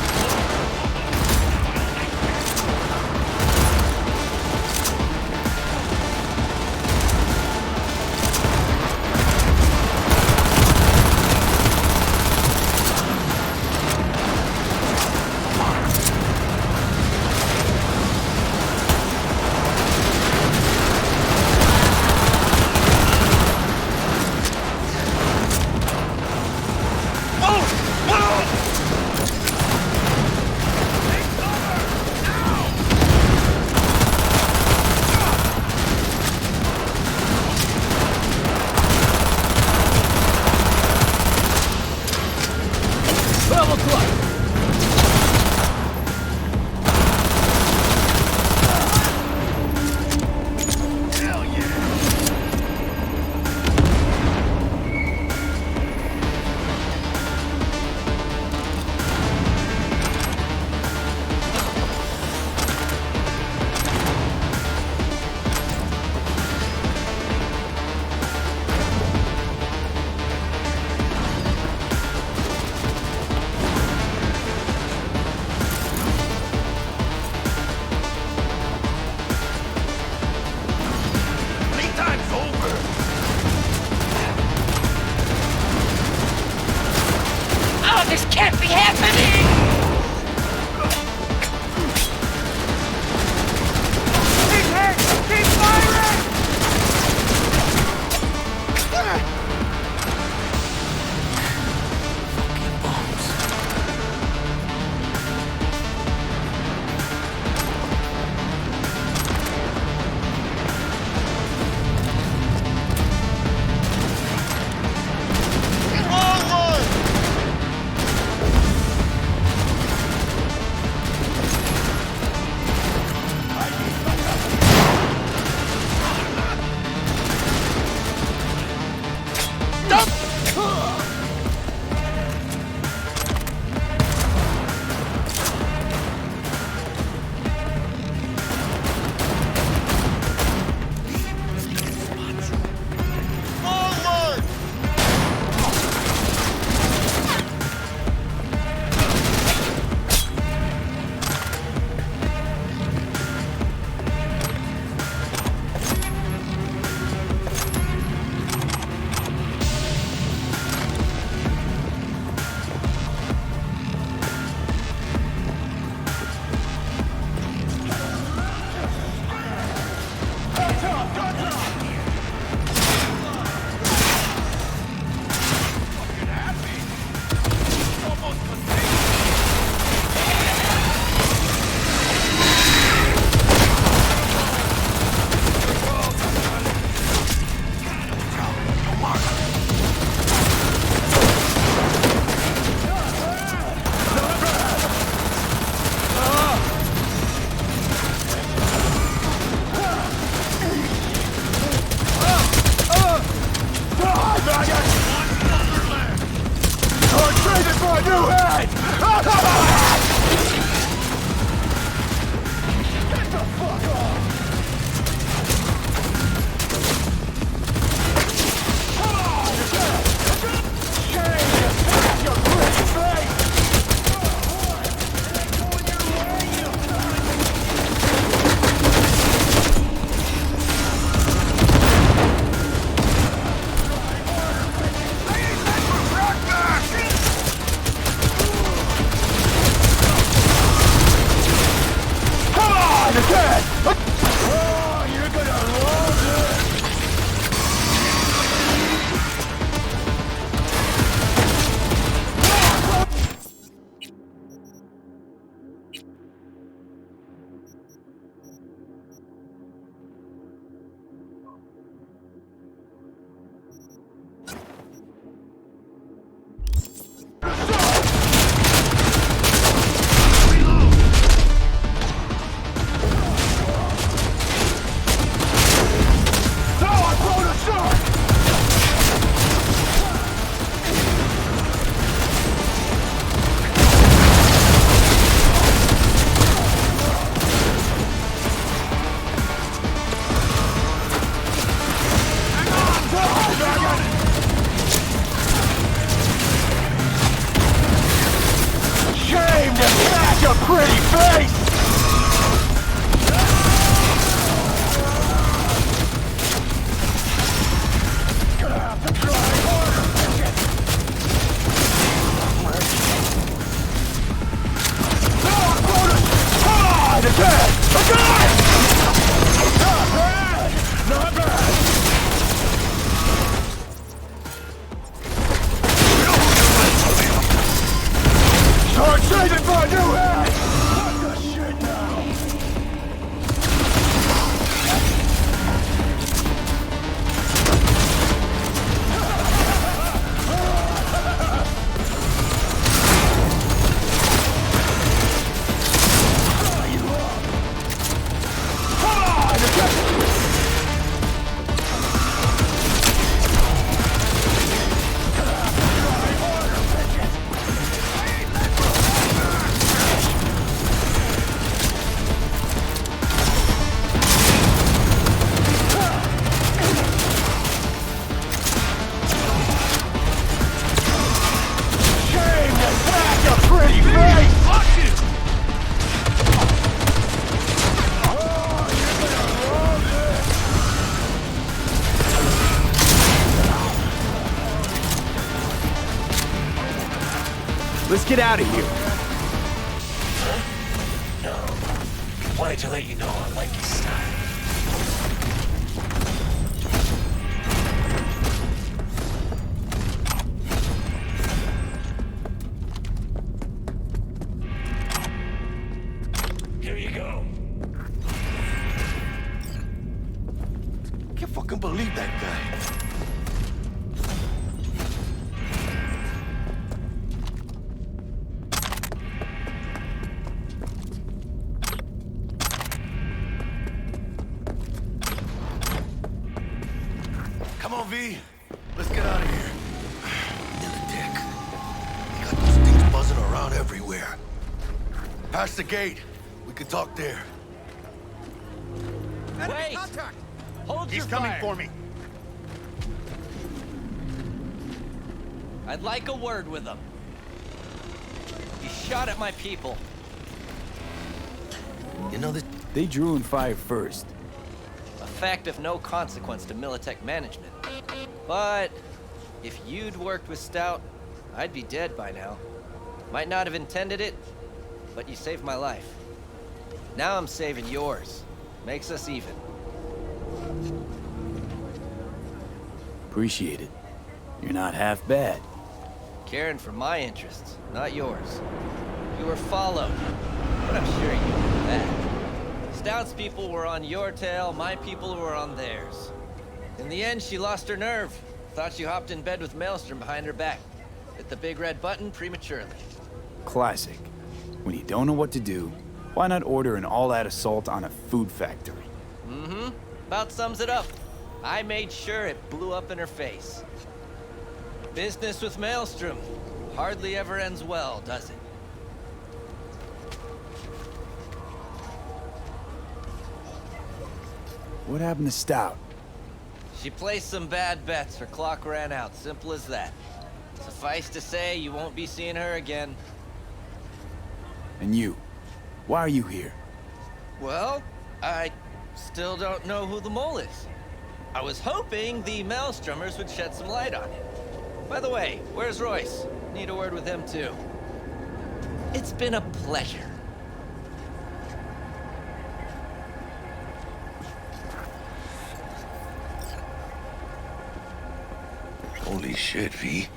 This can't be happening! Keep hit! Keep firing! pretty face! Gonna have to try harder, bitches! No, Brutus! Come on! Attack! Attack! Not bad! Not bad! Start saving for a new head! What the shit now? Come on! Shame to crack a pretty face! Fuck you! Oh, you're gonna love this! Let's get out of here. No. Wanted to let you know I like your style. Here you go. Can't fucking believe that guy. Come on, V. Let's get out of here. Militech. They got those things buzzing around everywhere. Past the gate. We can talk there. Wait! Hold He's coming for me. I'd like a word with him. He shot at my people. You know that They drew and fired first. A fact of no consequence to Militech management. But if you'd worked with Stout, I'd be dead by now. Might not have intended it, but you saved my life. Now I'm saving yours. Makes us even. Appreciate it. You're not half bad. Caring for my interests, not yours. You were followed, but I'm sure you knew that. Stout's people were on your tail, my people were on theirs. In the end, she lost her nerve. Thought you hopped in bed with Maelstrom behind her back. Hit the big red button prematurely. Classic. When you don't know what to do, why not order an all-out assault on a food factory? Mm-hmm. About sums it up. I made sure it blew up in her face. Business with Maelstrom hardly ever ends well, does it? What happened to Stout? She placed some bad bets. Her clock ran out. Simple as that. Suffice to say, you won't be seeing her again. And you? Why are you here? Well, I still don't know who the mole is. I was hoping the Maelstromers would shed some light on it. By the way, where's Royce? Need a word with him, too. It's been a pleasure. Holy shit, V.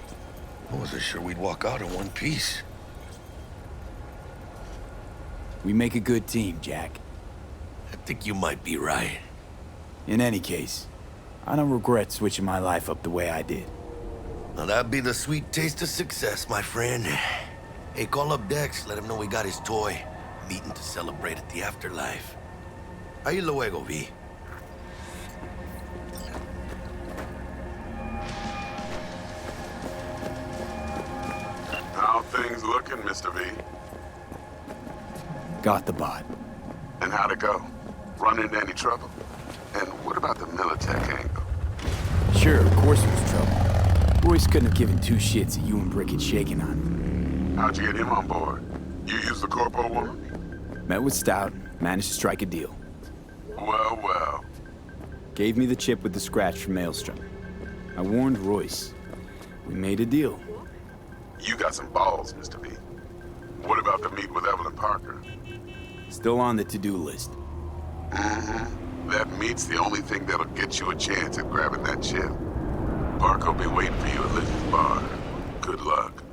I wasn't sure we'd walk out in one piece. We make a good team, Jack. I think you might be right. In any case, I don't regret switching my life up the way I did. Now that'd be the sweet taste of success, my friend. Hey, call up Dex, let him know we got his toy. Meeting to celebrate at the afterlife. Ahí luego, V. How things looking, Mr. V? Got the bot. And how'd it go? Run into any trouble? And what about the Militech angle? Sure, of course it was trouble. Royce couldn't have given two shits that you and Brick had shaken on him. How'd you get him on board? You used the corpo one? Met with Stout, managed to strike a deal. Well, well. Gave me the chip with the scratch from Maelstrom. I warned Royce. We made a deal. You got some balls, Mr. B. What about the meet with Evelyn Parker? Still on the to-do list. Mm-hmm. That meet's the only thing that'll get you a chance at grabbing that chip. Parker will be waiting for you at Lizzie's bar. Good luck.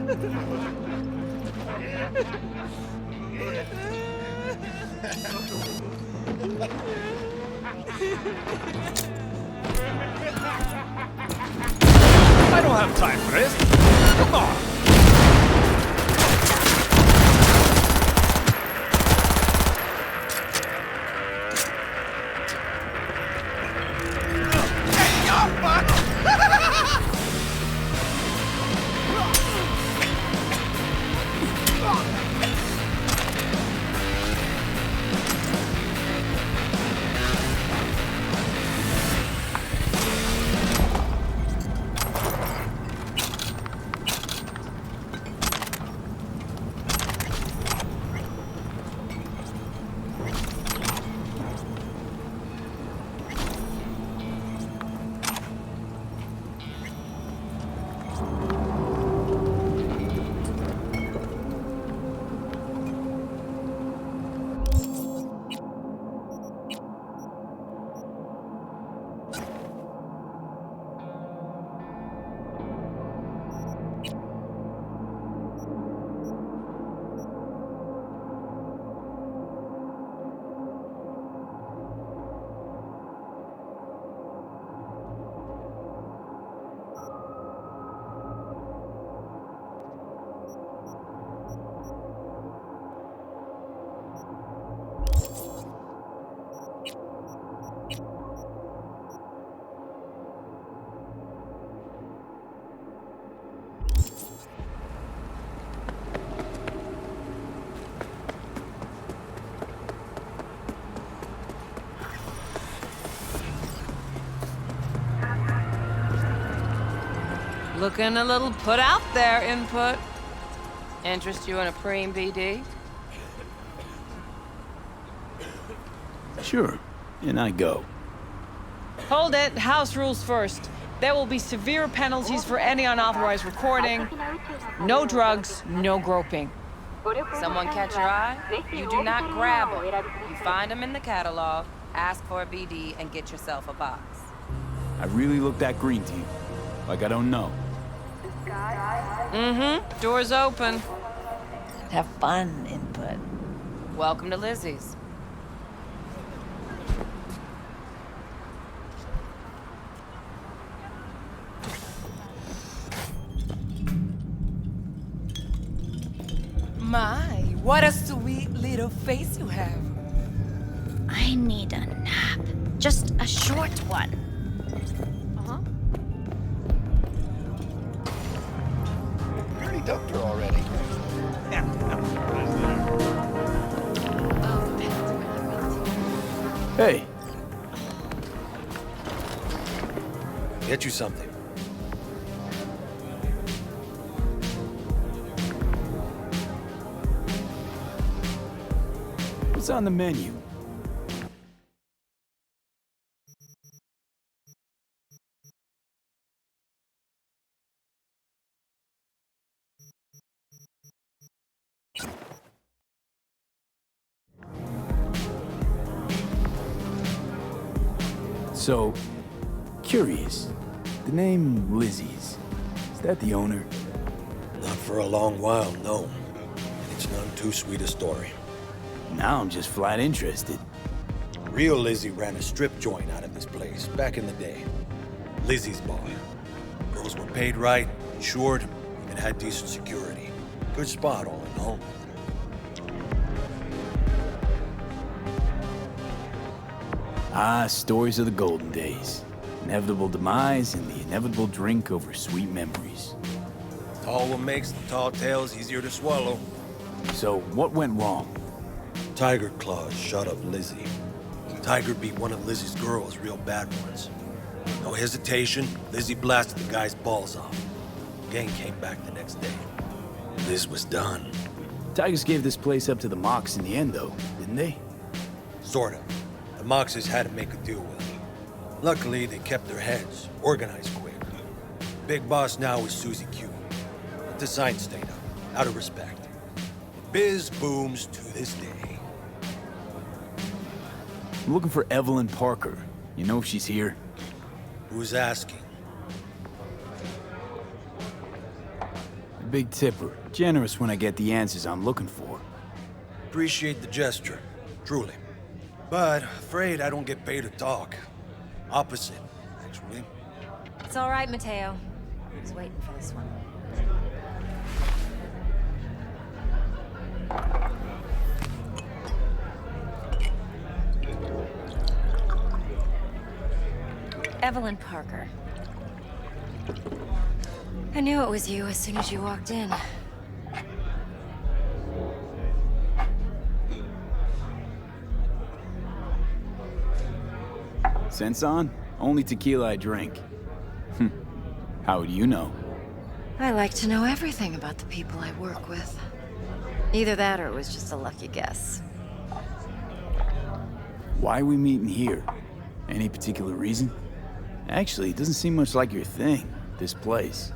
I don't have time for this. Come on. Looking a little put out there, Input. Interest you in a preem BD? Sure, and I go. Hold it. House rules first. There will be severe penalties for any unauthorized recording. No drugs, no groping. Someone catch your eye? You do not grab them. You find them in the catalog, ask for a BD, and get yourself a box. I really look that green to you. Like I don't know. Mm-hmm. Door's open. Have fun, Input. Welcome to Lizzie's. My, what a sweet little face you have. I need a nap. Just a short one. You already dumped her already. Hey. Get you something. What's on the menu? So, curious. The name Lizzie's. Is that the owner? Not for a long while, no. It's none too sweet a story. Now I'm just flat interested. Real Lizzie ran a strip joint out of this place back in the day. Lizzie's Bar. Girls were paid right, insured, even had decent security. Good spot, all in all. Ah, stories of the golden days. Inevitable demise and the inevitable drink over sweet memories. Tall one makes the tall tales easier to swallow. So, what went wrong? Tiger Claws shot up Lizzie. Tiger beat one of Lizzie's girls real bad ones. No hesitation, Lizzie blasted the guy's balls off. Gang came back the next day. Liz was done. Tigers gave this place up to the Mox in the end, though, didn't they? Sort of. The Moxes had to make a deal with them. Luckily, they kept their heads, organized quick. Big boss now is Susie Q. But the sign stayed up, out of respect. Biz booms to this day. I'm looking for Evelyn Parker. You know if she's here? Who's asking? big tipper. Generous when I get the answers I'm looking for. Appreciate the gesture, truly. But afraid I don't get paid to talk. Opposite, actually. It's all right, Mateo. I was waiting for this one. Evelyn Parker. I knew it was you as soon as you walked in. Sense on? Only tequila I drink. How would you know? I like to know everything about the people I work with. Either that or it was just a lucky guess. Why are we meeting here? Any particular reason? Actually, it doesn't seem much like your thing, this place.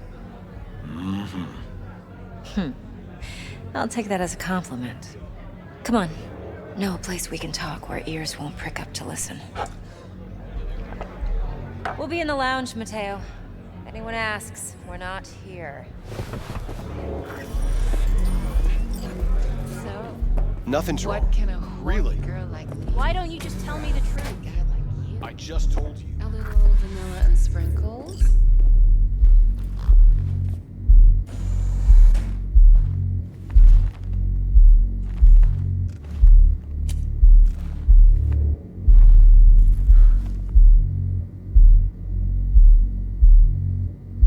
I'll take that as a compliment. Come on. Know a place we can talk where ears won't prick up to listen. We'll be in the lounge, Mateo. If anyone asks, we're not here. So, Nothing's what wrong. can a Really? girl like me? Why don't you just tell me the truth? I just told you. A little vanilla and sprinkles?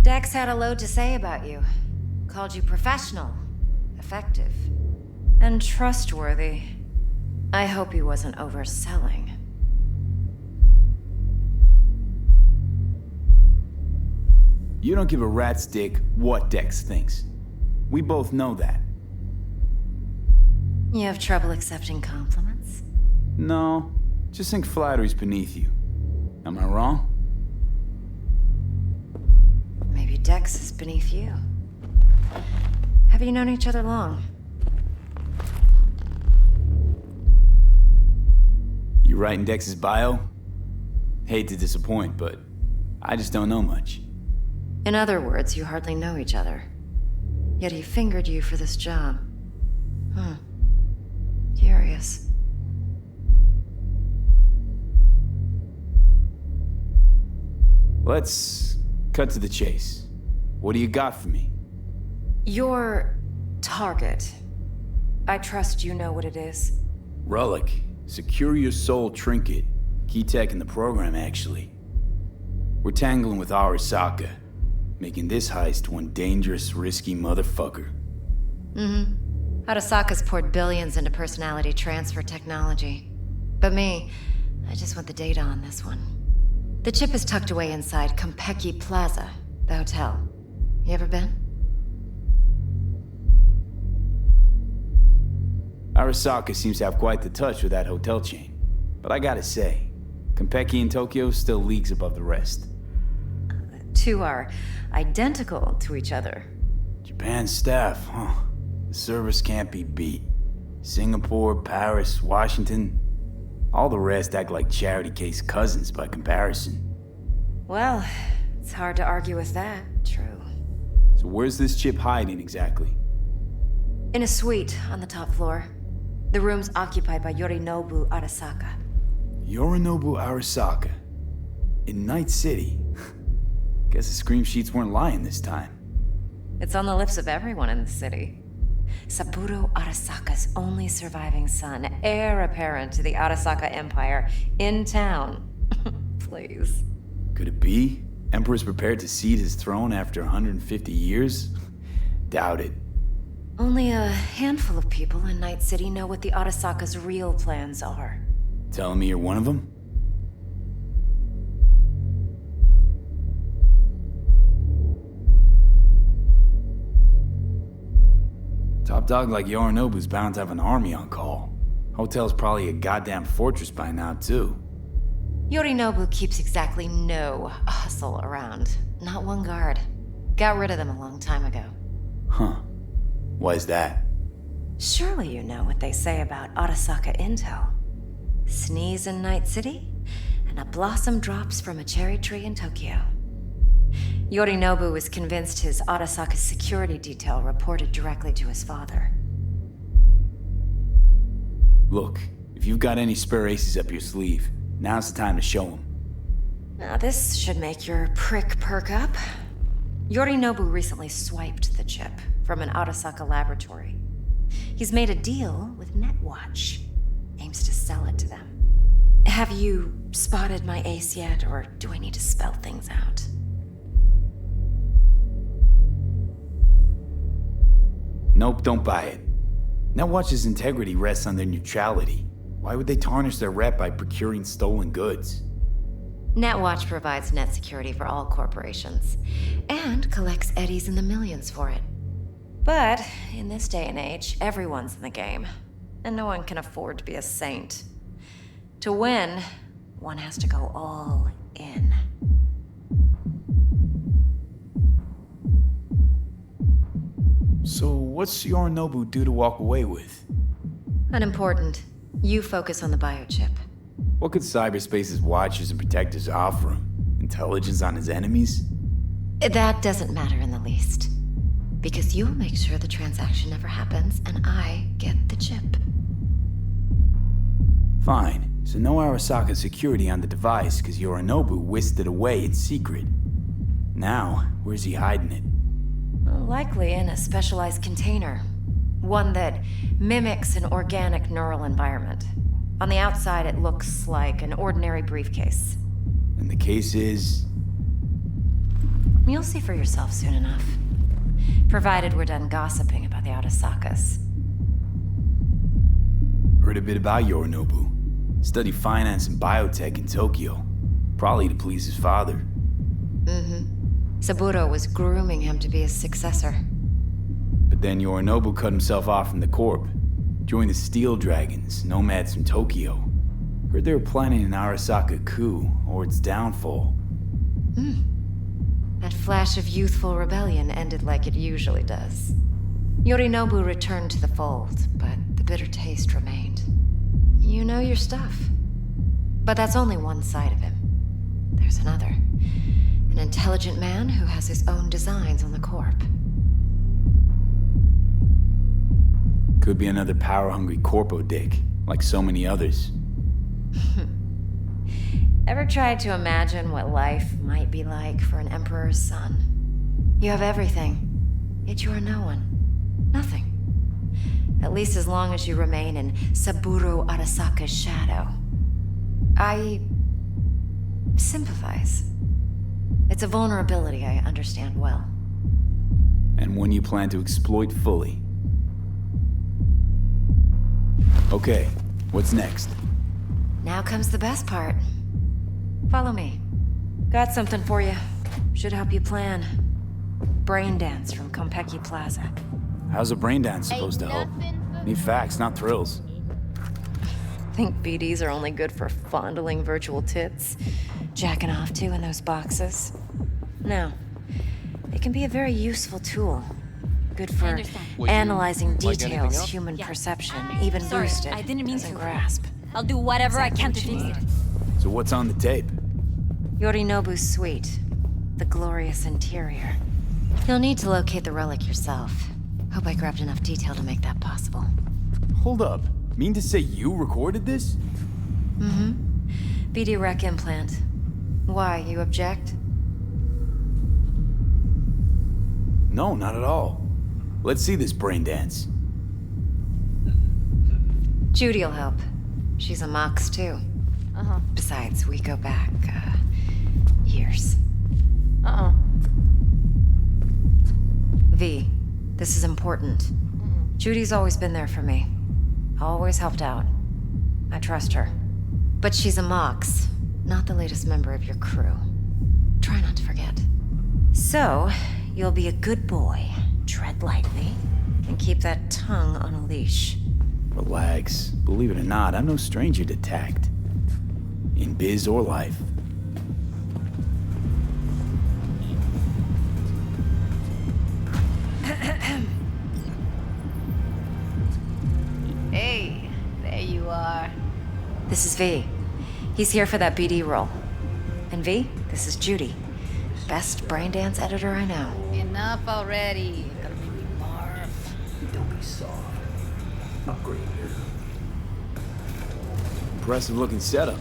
Dex had a load to say about you. Called you professional, effective, and trustworthy. I hope he wasn't overselling. You don't give a rat's dick what Dex thinks. We both know that. You have trouble accepting compliments? No, just think flattery's beneath you. Am I wrong? Maybe Dex is beneath you. Have you known each other long? You writing Dex's bio? Hate to disappoint, but I just don't know much. In other words, you hardly know each other. Yet he fingered you for this job. Curious. Let's cut to the chase. What do you got for me? Your target. I trust you know what it is. Relic. Secure your soul trinket. Key tech in the program, actually. We're tangling with Arasaka, making this heist one dangerous, risky motherfucker. Arasaka's poured billions into personality transfer technology. But me, I just want the data on this one. The chip is tucked away inside Konpeki Plaza, the hotel. You ever been? Arasaka seems to have quite the touch with that hotel chain. But I gotta say, Konpeki in Tokyo still leagues above the rest. The two are identical to each other. Japan's staff, huh? The service can't be beat. Singapore, Paris, Washington. All the rest act like charity case cousins by comparison. Well, it's hard to argue with that. True. So where's this chip hiding exactly? In a suite on the top floor. The room's occupied by Yorinobu Arasaka. Yorinobu Arasaka. In Night City. Guess the scream sheets weren't lying this time. It's on the lips of everyone in the city. Saburo Arasaka's only surviving son, heir apparent to the Arasaka Empire, in town. Please. Could it be? Emperor's prepared to cede his throne after 150 years? Doubt it. Only a handful of people in Night City know what the Arasaka's real plans are. Telling me you're one of them? Top dog like Yorinobu's bound to have an army on call. Hotel's probably a goddamn fortress by now, too. Yorinobu keeps exactly no hustle around. Not one guard. Got rid of them a long time ago. Huh. Why's that? Surely you know what they say about Arasaka intel. Sneeze in Night City, and a blossom drops from a cherry tree in Tokyo. Yorinobu was convinced his Arasaka's security detail reported directly to his father. Look, if you've got any spare aces up your sleeve, now's the time to show them. Now this should make your prick perk up. Yorinobu recently swiped the chip from an Arasaka laboratory. He's made a deal with Netwatch. Aims to sell it to them. Have you spotted my ace yet, or do I need to spell things out? Nope, don't buy it. Netwatch's integrity rests on their neutrality. Why would they tarnish their rep by procuring stolen goods? Netwatch provides net security for all corporations, and collects eddies in the millions for it. But in this day and age, everyone's in the game, and no one can afford to be a saint. To win, one has to go all in. So what's Yorinobu due to walk away with? Unimportant. You focus on the biochip. What could cyberspace's watchers and protectors offer him? Intelligence on his enemies? That doesn't matter in the least. Because you'll make sure the transaction never happens, and I get the chip. Fine. So no Arasaka security on the device, because Yorinobu whisked it away in secret. Now, where's he hiding it? Likely in a specialized container. One that mimics an organic neural environment. On the outside, it looks like an ordinary briefcase. And the case is? You'll see for yourself soon enough. Provided we're done gossiping about the Arasakas. Heard a bit about Yorinobu. Studied finance and biotech in Tokyo. Probably to please his father. Saburo was grooming him to be his successor. But then Yorinobu cut himself off from the Corp. Joined the Steel Dragons, nomads from Tokyo. Heard they were planning an Arasaka coup, or its downfall. That flash of youthful rebellion ended like it usually does. Yorinobu returned to the fold, but the bitter taste remained. You know your stuff. But that's only one side of him. There's another. An intelligent man who has his own designs on the Corp. Could be another power-hungry corpo dick, like so many others. Ever tried to imagine what life might be like for an emperor's son? You have everything, yet you are no one. Nothing. At least as long as you remain in Saburo Arasaka's shadow. I sympathize. It's a vulnerability I understand well. And one you plan to exploit fully. Okay, what's next? Now comes the best part. Follow me. Got something for you. Should help you plan. Brain dance from Konpeki Plaza. How's a brain dance supposed to help? Need facts, not thrills. Think BDs are only good for fondling virtual tits? Jacking off to in those boxes? No. They can be a very useful tool. Good for analyzing details, human perception, even boosted I didn't mean doesn't to. grasp. I'll do whatever I can to fix it. So what's on the tape? Yorinobu's suite. The glorious interior. You'll need to locate the relic yourself. Hope I grabbed enough detail to make that possible. Hold up. Mean to say you recorded this? BD rec implant. Why, you object? No, not at all. Let's see this brain dance. Judy'll help. She's a Mox, too. Besides, we go back, years. V, this is important. Judy's always been there for me. Always helped out. I trust her. But she's a Mox, not the latest member of your crew. Try not to forget. So, you'll be a good boy, tread lightly, and keep that tongue on a leash. Relax. Believe it or not, I'm no stranger to tact. In biz or life. Hey, there you are. This is V. He's here for that BD role. And V, this is Judy. best braindance editor I know. Enough already. Gonna make me barf. Don't be soft. Upgrade here. Impressive looking setup.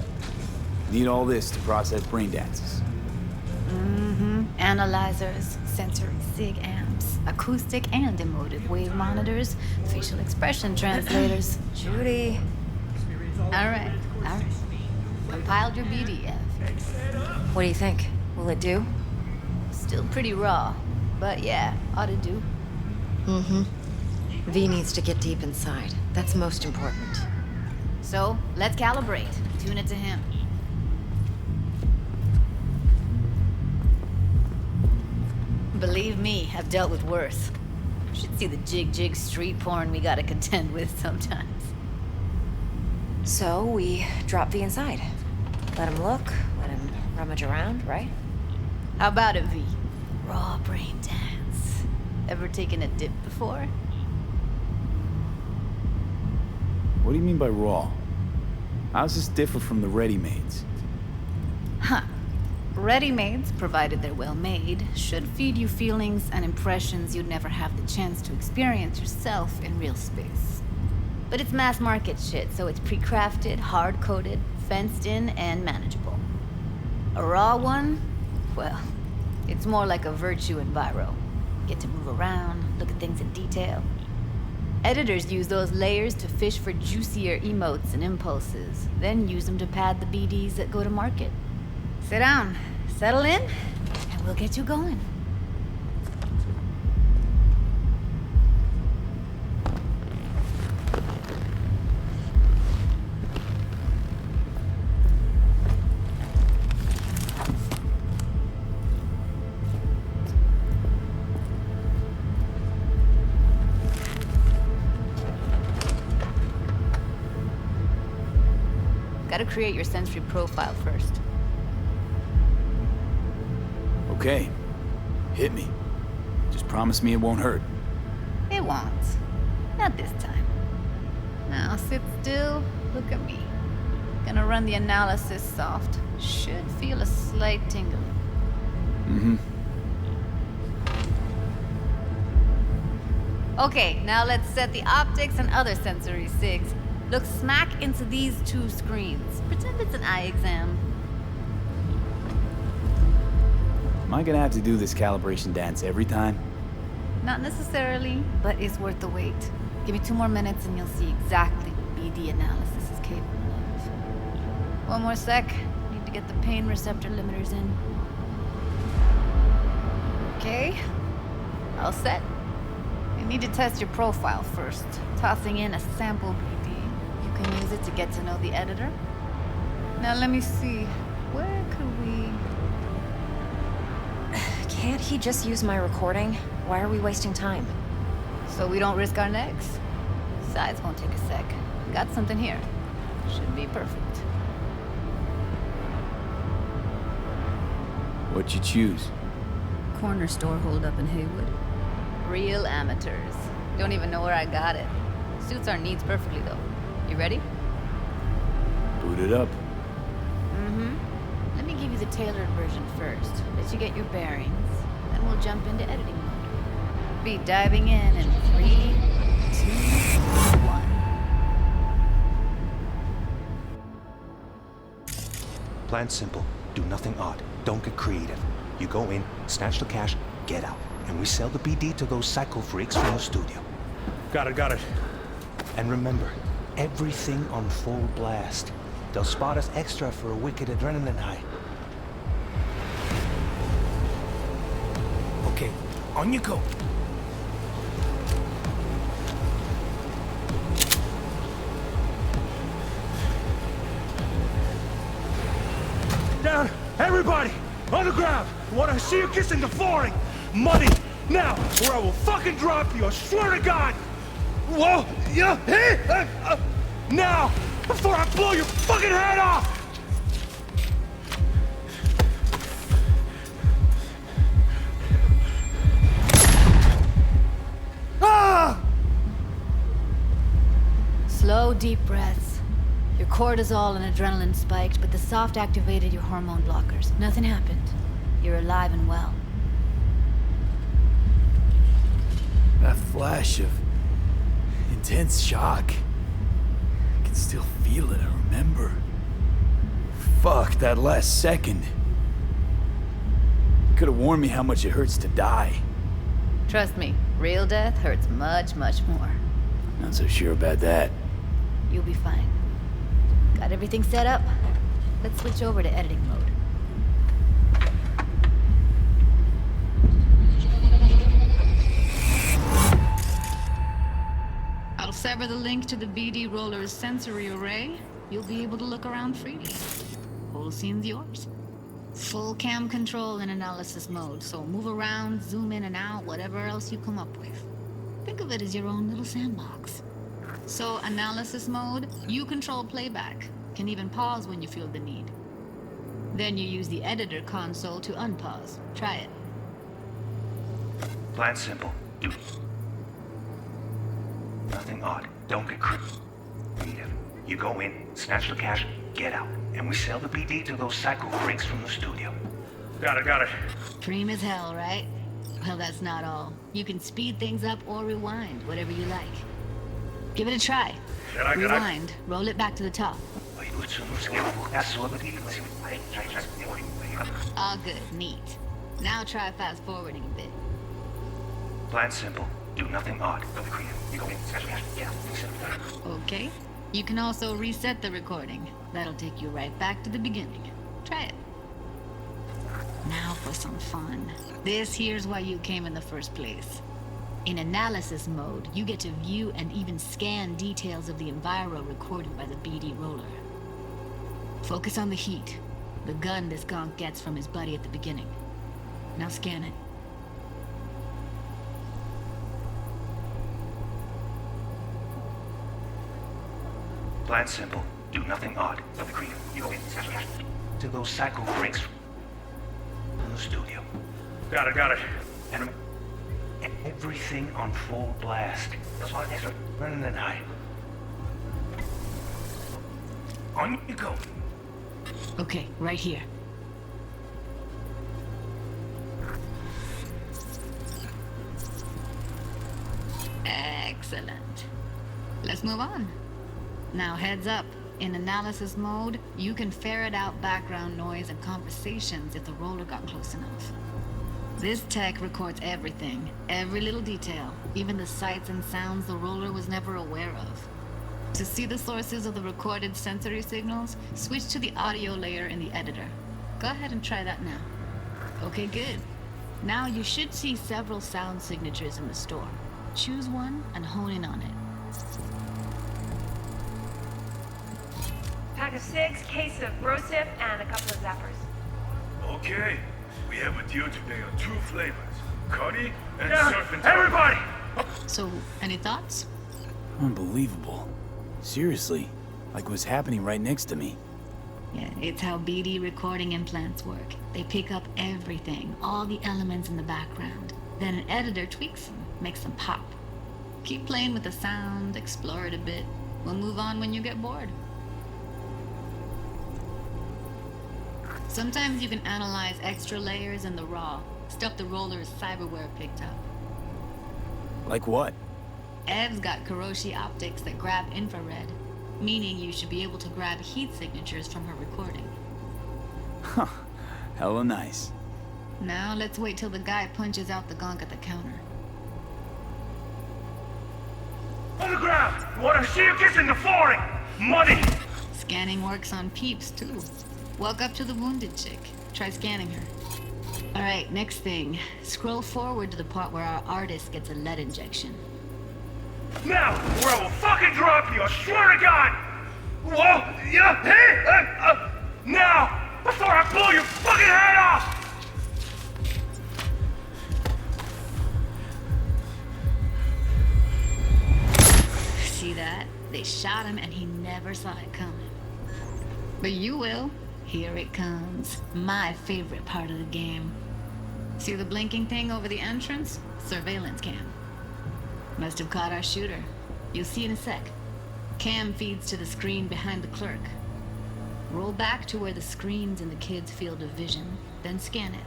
Need all this to process brain dances. Mm-hmm. Analyzers, sensory sig amps, acoustic and emotive wave monitors, facial expression translators. Judy. All right. Compiled your BDF. What do you think? Will it do? Still pretty raw, but yeah, ought to do. Mm-hmm. V needs to get deep inside. That's most important. So, let's calibrate. Tune it to him. Believe me, I've dealt with worse. Should see the jig street porn we gotta contend with sometimes. So, we drop V inside. Let him look, let him rummage around, right? How about it, V? Raw brain dance. Ever taken a dip before? What do you mean by raw? How's this differ from the ready-mades? Huh. Ready-mades, provided they're well made, should feed you feelings and impressions you'd never have the chance to experience yourself in real space. But it's mass market shit, so it's pre-crafted, hard-coded, fenced in, and manageable. A raw one? Well, it's more like a virtue enviro. Get to move around, look at things in detail. Editors use those layers to fish for juicier emotes and impulses, then use them to pad the BDs that go to market. Sit down, settle in, and we'll get you going. Gotta create your sensory profile first. Okay. Hit me. Just promise me it won't hurt. It won't. Not this time. Now sit still, look at me. Gonna run the analysis soft. Should feel a slight tingling. Mm-hmm. Okay, now let's set the optics and other sensory sigs. Look smack into these two screens. Pretend it's an eye exam. Am I gonna have to do this calibration dance every time? Not necessarily, but it's worth the wait. Give me 2 more minutes and you'll see exactly what BD analysis is capable of. 1 more sec. Need to get the pain receptor limiters in. Okay. All set. You need to test your profile first. Tossing in a sample BD. You can use it to get to know the editor. Now let me see. Where could we... Can't he just use my recording? Why are we wasting time? So we don't risk our necks? Besides, won't take a sec. Got something here. Should be perfect. What'd you choose? Corner store holdup in Haywood. Real amateurs. Don't even know where I got it. Suits our needs perfectly, though. You ready? Boot it up. Mm-hmm. Let me give you the tailored version first. Let you get your bearings. Then we'll jump into editing mode. Be diving in 3, 2, 1. Plan simple. Do nothing odd. Don't get creative. You go in, snatch the cash, get out. And we sell the BD to those psycho freaks from the studio. Got it. And remember, everything on full blast. They'll spot us extra for a wicked adrenaline high. Okay, on you go. Down! Everybody! On the ground! What I see you kissing the flooring! Money! Now! Or I will fucking drop you, I swear to God! Whoa! Yeah! Hey! Now! Before I blow your fucking head off! Ah! Slow, deep breaths. Your cortisol and adrenaline spiked, but the soft activated your hormone blockers. Nothing happened. You're alive and well. That flash of intense shock. I can still feel it, I remember. Fuck, that last second. Could have warned me how much it hurts to die. Trust me, real death hurts much, much more. Not so sure about that. You'll be fine. Got everything set up? Let's switch over to editing mode. I'll sever the link to the BD Roller's sensory array. You'll be able to look around freely. Whole scene's yours. Full cam control in analysis mode, so move around, zoom in and out, whatever else you come up with. Think of it as your own little sandbox. So, analysis mode, you control playback. Can even pause when you feel the need. Then you use the editor console to unpause. Try it. Plan simple. Do nothing odd. Don't get creative. You go in, snatch the cash, get out. And we sell the BD to those psycho freaks from the studio. Got it. Cream as hell, right? Well, that's not all. You can speed things up or rewind, whatever you like. Give it a try. Rewind. Roll it back to the top. All good. Neat. Now try fast forwarding a bit. Plan simple. Do nothing odd. Don't be creative. You go in, snatch the cash, get out. Okay. You can also reset the recording. That'll take you right back to the beginning. Try it. Now for some fun. This here's why you came in the first place. In analysis mode, you get to view and even scan details of the enviro recorded by the BD Roller. Focus on the heat, the gun this gonk gets from his buddy at the beginning. Now scan it. Plan simple. Do nothing odd. Don't be creative. You go in, snatch the cash. To those psycho freaks from the studio. Got it. And everything on full blast. That's why they're running and hide. On you go. Okay, right here. Excellent. Let's move on. Now heads up. In analysis mode, you can ferret out background noise and conversations if the roller got close enough. This tech records everything, every little detail, even the sights and sounds the roller was never aware of. To see the sources of the recorded sensory signals, switch to the audio layer in the editor. Go ahead and try that now. Okay, good. Now you should see several sound signatures in the store. Choose one and hone in on it. Pack of 6, case of Brosif, and a couple of zappers. Okay, we have a deal today on 2 flavors. Cuddy and Surf and everybody! So, any thoughts? Unbelievable. Seriously, like it was happening right next to me. Yeah, it's how BD recording implants work. They pick up everything, all the elements in the background. Then an editor tweaks them, makes them pop. Keep playing with the sound, explore it a bit. We'll move on when you get bored. Sometimes you can analyze extra layers in the raw, stuff the roller's cyberware picked up. Like what? Ev's got Kiroshi optics that grab infrared, meaning you should be able to grab heat signatures from her recording. Huh. Hella nice. Now let's wait till the guy punches out the gonk at the counter. On the ground! Want to see you kissing the flooring! Money! Scanning works on Peeps, too. Walk up to the wounded chick. Try scanning her. Alright, next thing. Scroll forward to the part where our artist gets a lead injection. Now, or I will fucking drop you, I swear to God! Whoa! Yeah! Hey! Now! Before I blow your fucking head off! See that? They shot him and he never saw it coming. But you will. Here it comes. My favorite part of the game. See the blinking thing over the entrance? Surveillance cam. Must have caught our shooter. You'll see in a sec. Cam feeds to the screen behind the clerk. Roll back to where the screen's in the kid's field of vision, then scan it.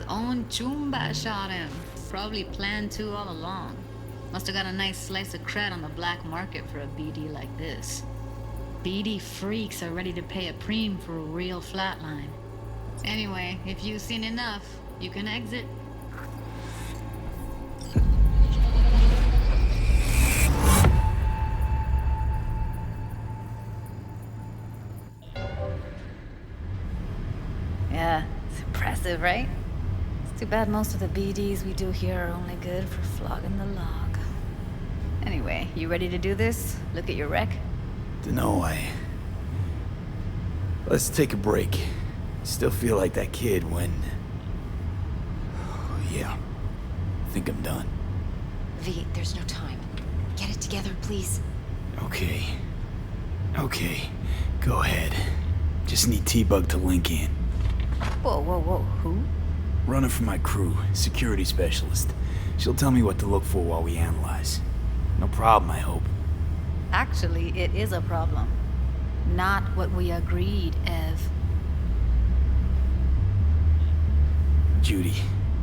own Chumba shot him. Probably planned to all along. Must have got a nice slice of cred on the black market for a BD like this. BD freaks are ready to pay a preem for a real flatline. Anyway, if you've seen enough, you can exit. Yeah, it's impressive, right? It's too bad most of the BDs we do here are only good for flogging the log. Anyway, you ready to do this? Look at your wreck? Dunno, Let's take a break. Still feel like that kid when... Yeah. I think I'm done. V, there's no time. Get it together, please. Okay. Okay. Go ahead. Just need T-Bug to link in. Whoa, whoa, whoa, who? Running for my crew, security specialist. She'll tell me what to look for while we analyze. No problem, I hope. Actually, it is a problem. Not what we agreed, Ev. Judy,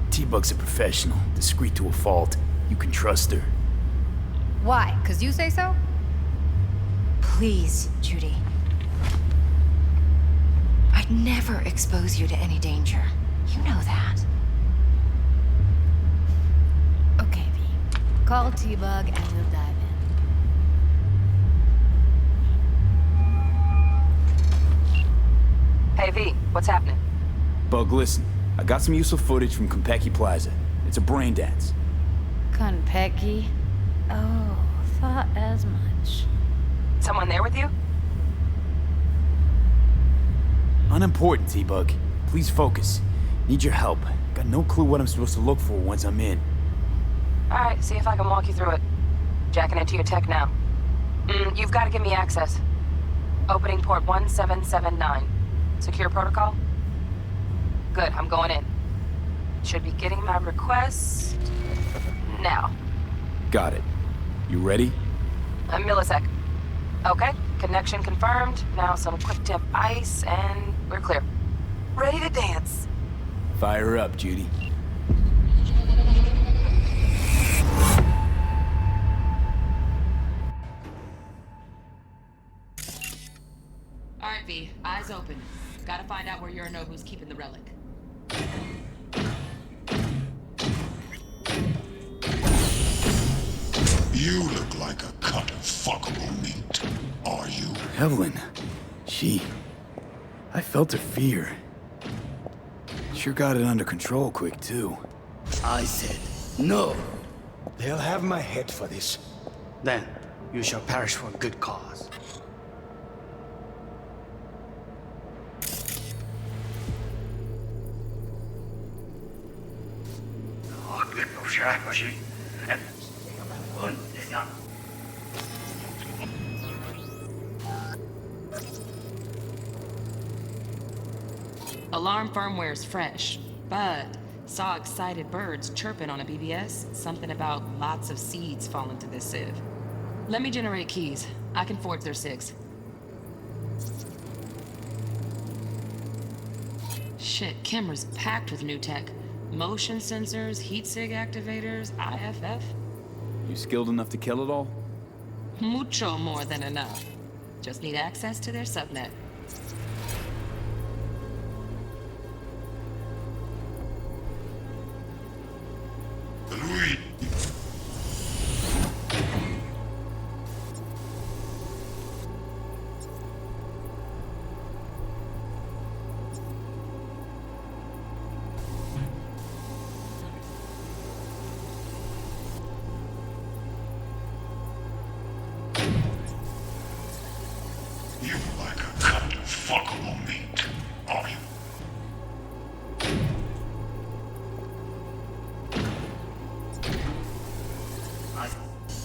T-Bug's a professional, discreet to a fault. You can trust her. Why? 'Cause you say so? Please, Judy. I'd never expose you to any danger. You know that. Okay, V. Call T-Bug and we'll dive in. Hey, V, what's happening? Bug, listen. I got some useful footage from Konpeki Plaza. It's a brain dance. Konpeki? Oh, thought as much. Someone there with you? Unimportant, T-Bug. Please focus. Need your help. Got no clue what I'm supposed to look for once I'm in. Alright, see if I can walk you through it. Jacking into your tech now. You've got to give me access. Opening port 1779. Secure protocol? Good, I'm going in. Should be getting my request... now. Got it. You ready? A millisec. Okay, connection confirmed. Now some quick tip ice, and we're clear. Ready to dance. Fire her up, Judy. Alright, V. Eyes open. Gotta find out where Yorinobu's keeping the relic. You look like a cut of fuckable meat. Are you? Evelyn. I felt her fear. Sure got it under control quick, too. I said, no. They'll have my head for this. Then, you shall perish for a good cause. Alarm firmware's fresh, but saw excited birds chirping on a BBS. Something about lots of seeds falling to this sieve. Let me generate keys. I can forge their SIGs. Shit, camera's packed with new tech. Motion sensors, heat sig activators, IFF. You skilled enough to kill it all? Mucho more than enough. Just need access to their subnet. You like a cut of fuckable meat, are you?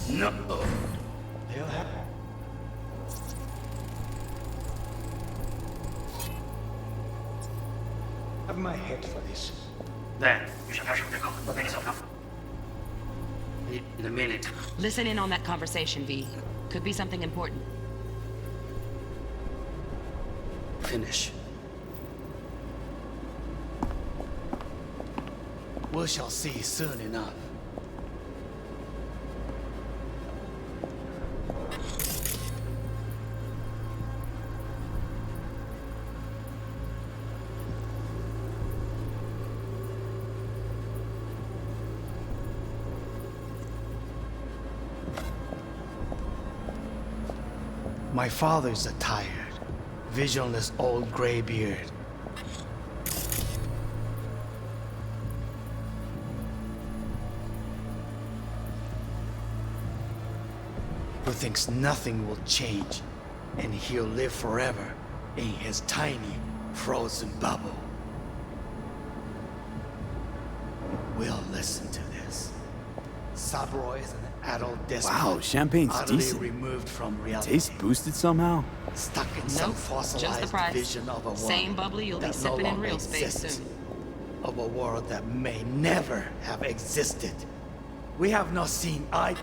No. They'll have my head for this. Then, you shall perish for the cause. Protect yourself now. In a minute. Listen in on that conversation, V. Could be something important. Finish. We shall see soon enough. My father's a tired, visionless old graybeard. Who thinks nothing will change, and he'll live forever in his tiny, frozen bubble. We'll listen to this. Saburo is an adult despot. Wow, champagne's utterly decent. removed from reality. Taste boosted somehow? Stuck in some Just the fossilized price. vision of a world Same bubbly you'll be that sipping no in longer real space exists. soon. Of a world that may never have existed. We have not seen eye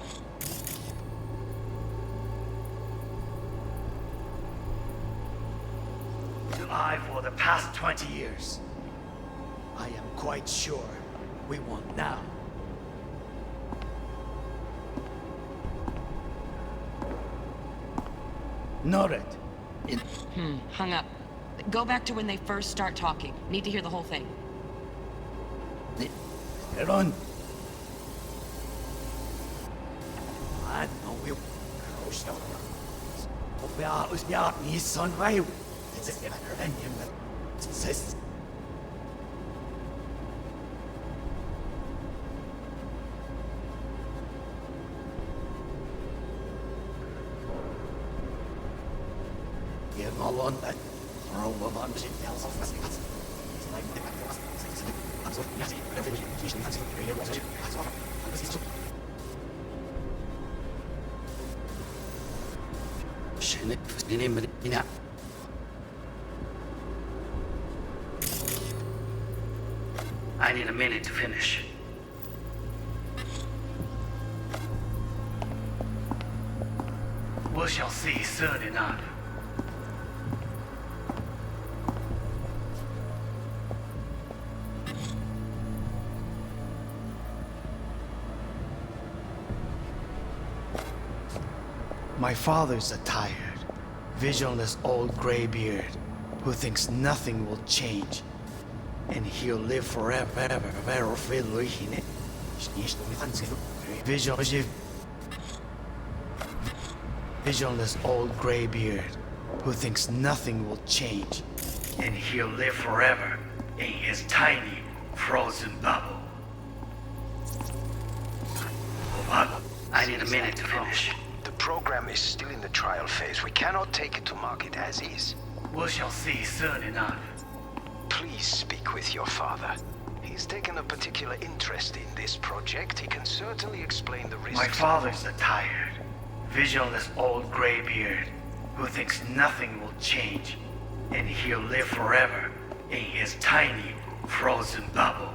to eye for the past 20 years. I am quite sure we want now. Noted. Hung up. Go back to when they first start talking. Need to hear the whole thing. Run. I know we son vai. Malon that I need a minute to finish. We shall see soon enough. My father's a tired, visionless old graybeard who thinks nothing will change, and he'll live forever. Visionless old graybeard who thinks nothing will change, and he'll live forever in his tiny, frozen bubble. I need a minute to finish. The program is still in the trial phase. We cannot take it to market as is. We shall see soon enough. Please speak with your father. He's taken a particular interest in this project. He can certainly explain the risks. My father's a tired, visionless old graybeard who thinks nothing will change, and he'll live forever in his tiny, frozen bubble.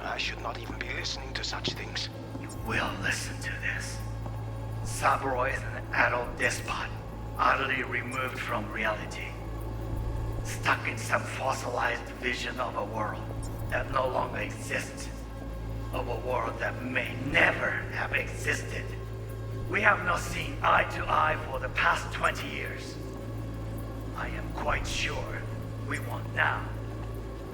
I should not even be listening to such things. You will listen to this. Saburo is an adult despot, utterly removed from reality. Stuck in some fossilized vision of a world that no longer exists. Of a world that may never have existed. We have not seen eye to eye for the past 20 years. I am quite sure we want now.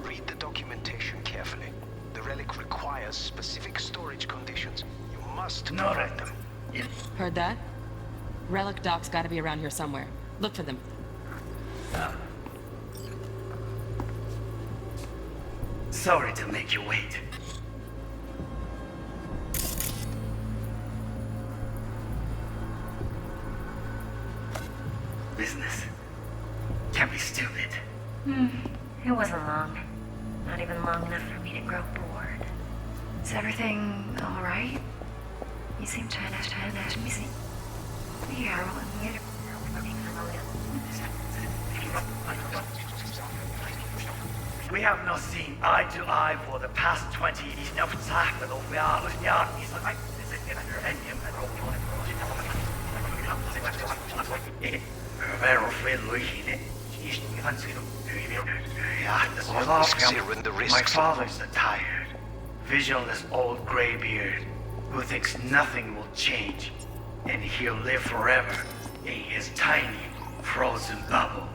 Read the documentation carefully. The relic requires specific storage conditions. You must provide them. Heard that? Relic doc's gotta be around here somewhere. Look for them. Sorry to make you wait. Business can be stupid. It wasn't long. Not even long enough for me to grow bored. Is everything all right? You seem China. You seem... Yeah, we have not seen eye to eye for the past 20 years. My father's a tired, visionless old graybeard who thinks nothing will change, and he'll live forever in his tiny, frozen bubble.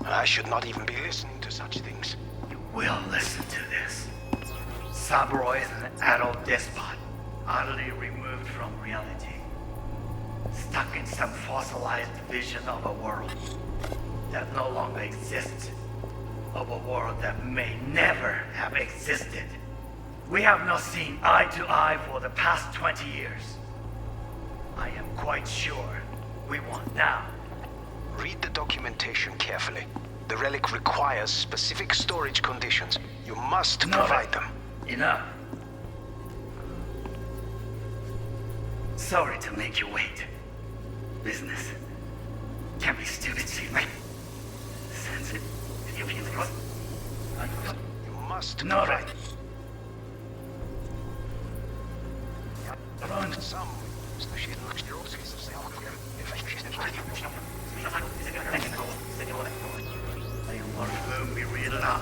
I should not even be listening to such things. You will listen to this. Saburo is an adult despot, utterly removed from reality. Stuck in some fossilized vision of a world that no longer exists. Of a world that may never have existed. We have not seen eye to eye for the past 20 years. I am quite sure we want now. Read the documentation carefully. The relic requires specific storage conditions. You must provide them. Enough. Sorry to make you wait. Business can be stupid, right? Sense it. You must provide. Some we read it up.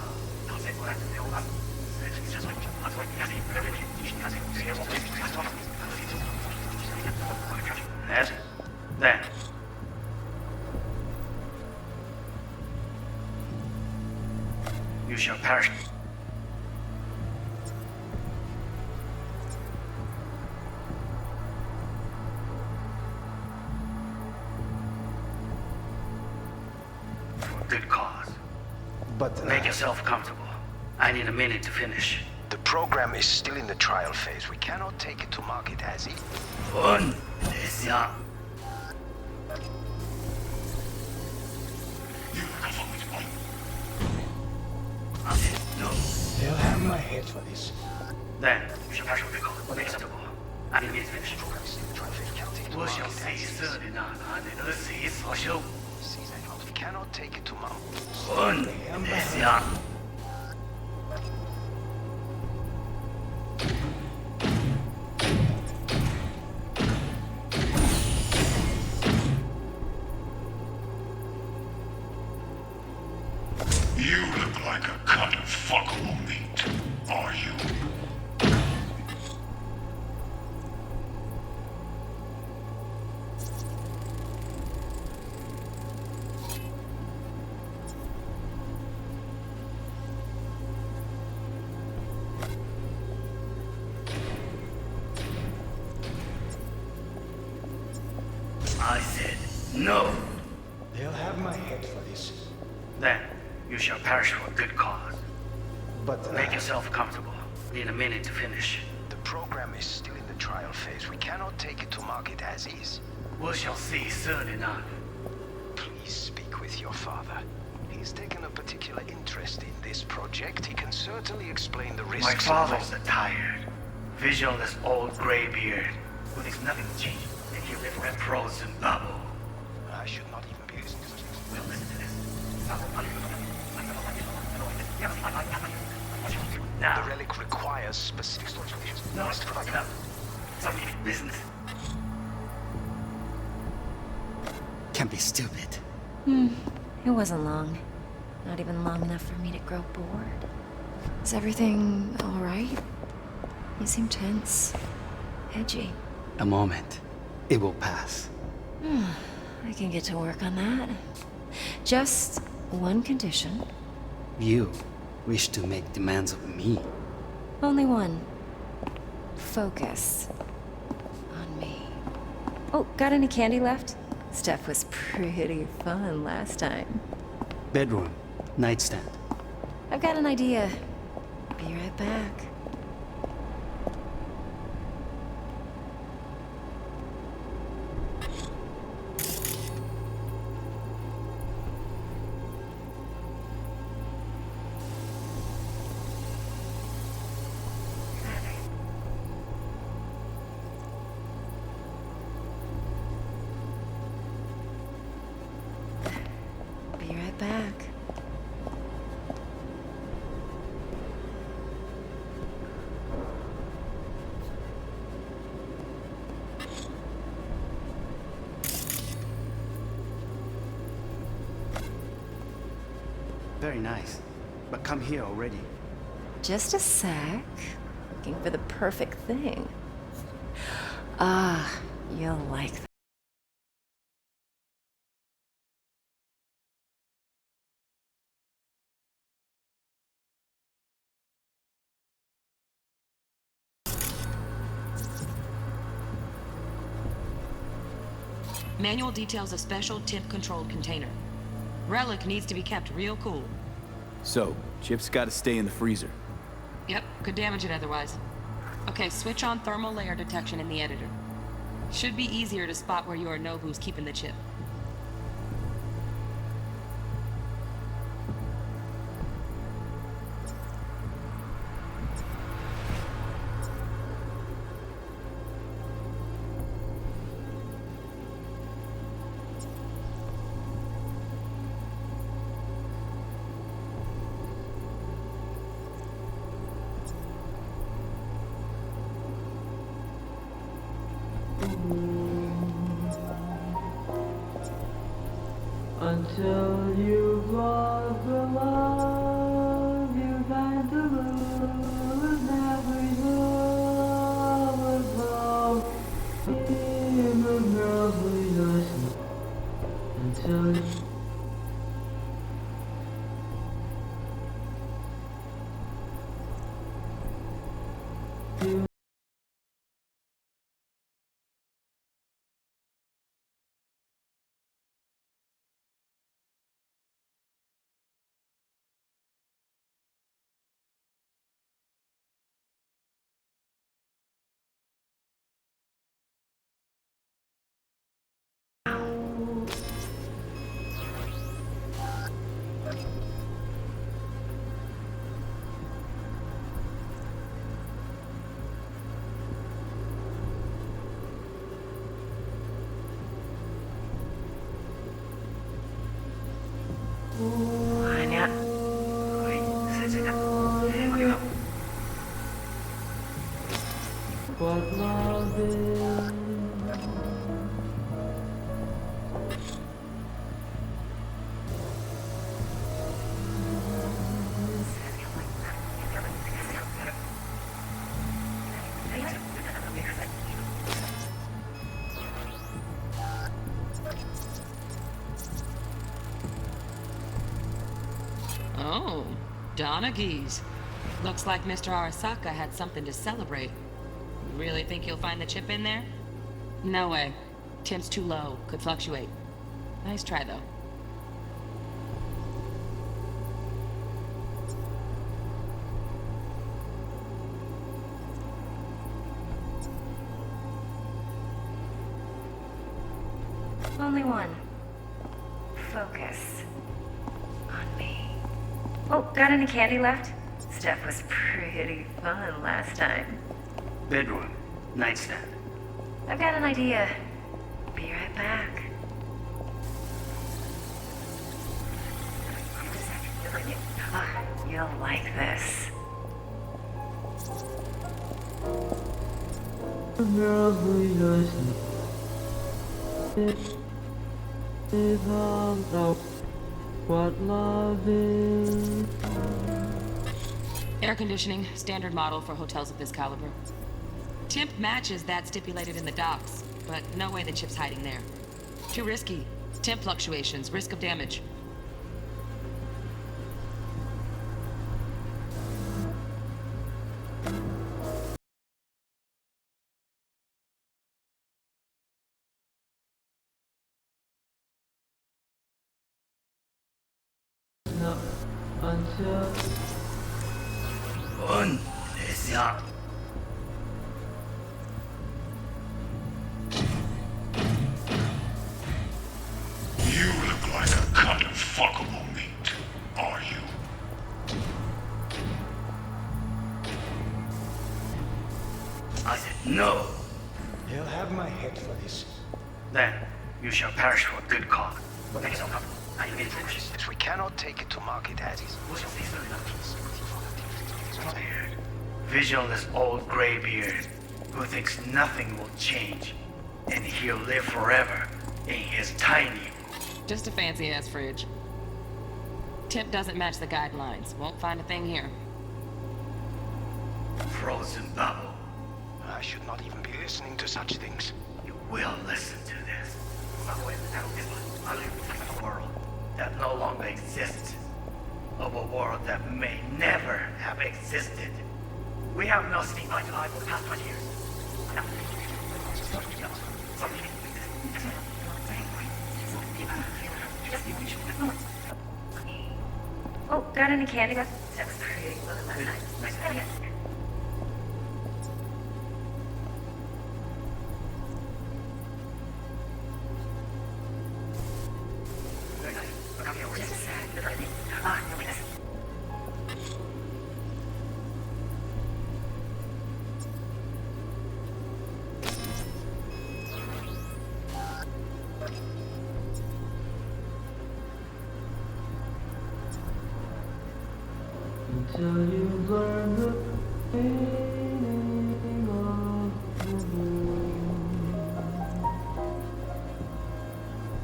Yes, then. You shall perish. For good cause. But make yourself comfortable. I need a minute to finish. The program is still in the trial phase. We cannot take it to market as is. They'll have my head for this. Then, you shall pass your pickle. Acceptable. I need to finish. We shall see soon enough. We cannot take it to market. You look like a cut of fuckable meat, are you? I said no. They'll have my head for this. Then, you shall perish for a good cause. But make yourself comfortable. Need a minute to finish. The program is still in the trial phase. We cannot take it to market as is. We shall see soon enough. Please speak with your father. He's taken a particular interest in this project. He can certainly explain the risks. My father's a tired, visionless old graybeard who thinks nothing will change, and he'll live in a frozen bubble. I should not even be listening to such things. We'll listen to this. Now. The relic requires specific storage conditions. No, it's provide enough. Some business. Can't be stupid. It wasn't long. Not even long enough for me to grow bored. Is everything all right? You seem tense. Edgy. A moment. It will pass. I can get to work on that. Just one condition. You wish to make demands of me. Only one. Focus on me. Oh, got any candy left? Stuff was pretty fun last time. Bedroom. Nightstand. I've got an idea. Be right back. Be right back. Very nice. But come here already. Just a sec. looking for the perfect thing. Ah, you'll like that. Manual details a special temp-controlled container. Relic needs to be kept real cool. So, Chip's gotta stay in the freezer. Yep, could damage it otherwise. Okay, switch on thermal layer detection in the editor. Should be easier to spot where Yorinobu's keeping the chip. Until you've lost the love you find to lose, never love love. In the girl who doesn't until you what love is. Oh, Donaghy's. Looks like Mr. Arasaka had something to celebrate. Really think you'll find the chip in there? No way. Temp's too low. Could fluctuate. Nice try, though. Only one. Focus. On me. Oh, got any candy left? Stuff was pretty fun last time. Bedroom. Nightstand. I've got an idea. Be right back. Ah, you'll like this. The girl who doesn't is all about what love is. Air conditioning, standard model for hotels of this caliber. Temp matches that stipulated in the docs, but no way the chip's hiding there. Too risky. Temp fluctuations, risk of damage. No, until... Yeah. You look like a cut of fuckable meat, are you? I said no. He'll have my head for this. Then you shall perish for a good cause. We cannot take it to market as is. Visionless old graybeard who thinks nothing will change, and he'll live forever in his tiny. Just a fancy-ass fridge. Temp doesn't match the guidelines. Won't find a thing here. frozen bubble. I should not even be listening to such things. You will listen to this. But when I live in a world that no longer exists, of a world that may never have existed. We have no steam like alive for the past 20 years. Oh, got any candy left? That was pretty well last night. Nice. Until you learn the meaning of the moon.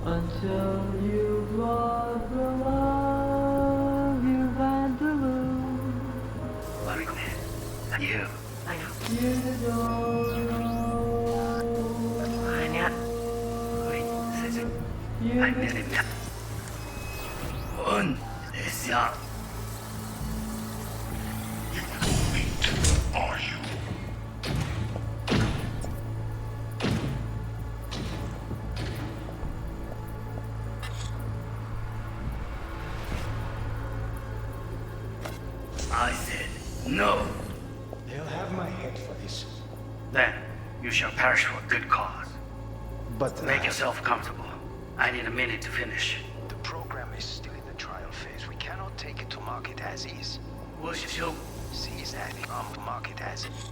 Until you've lost the love you've had to lose. Let me come in. You. I know. You don't know. 아니야. 우리 세상 발매됩니다. 온 대상. Are you? I said no. They'll have my head for this. Then you shall perish for a good cause. But make yourself comfortable. I need a minute to finish. The program is still in the trial phase. We cannot take it to market as is. 무엇이죠? Seize that to market as is.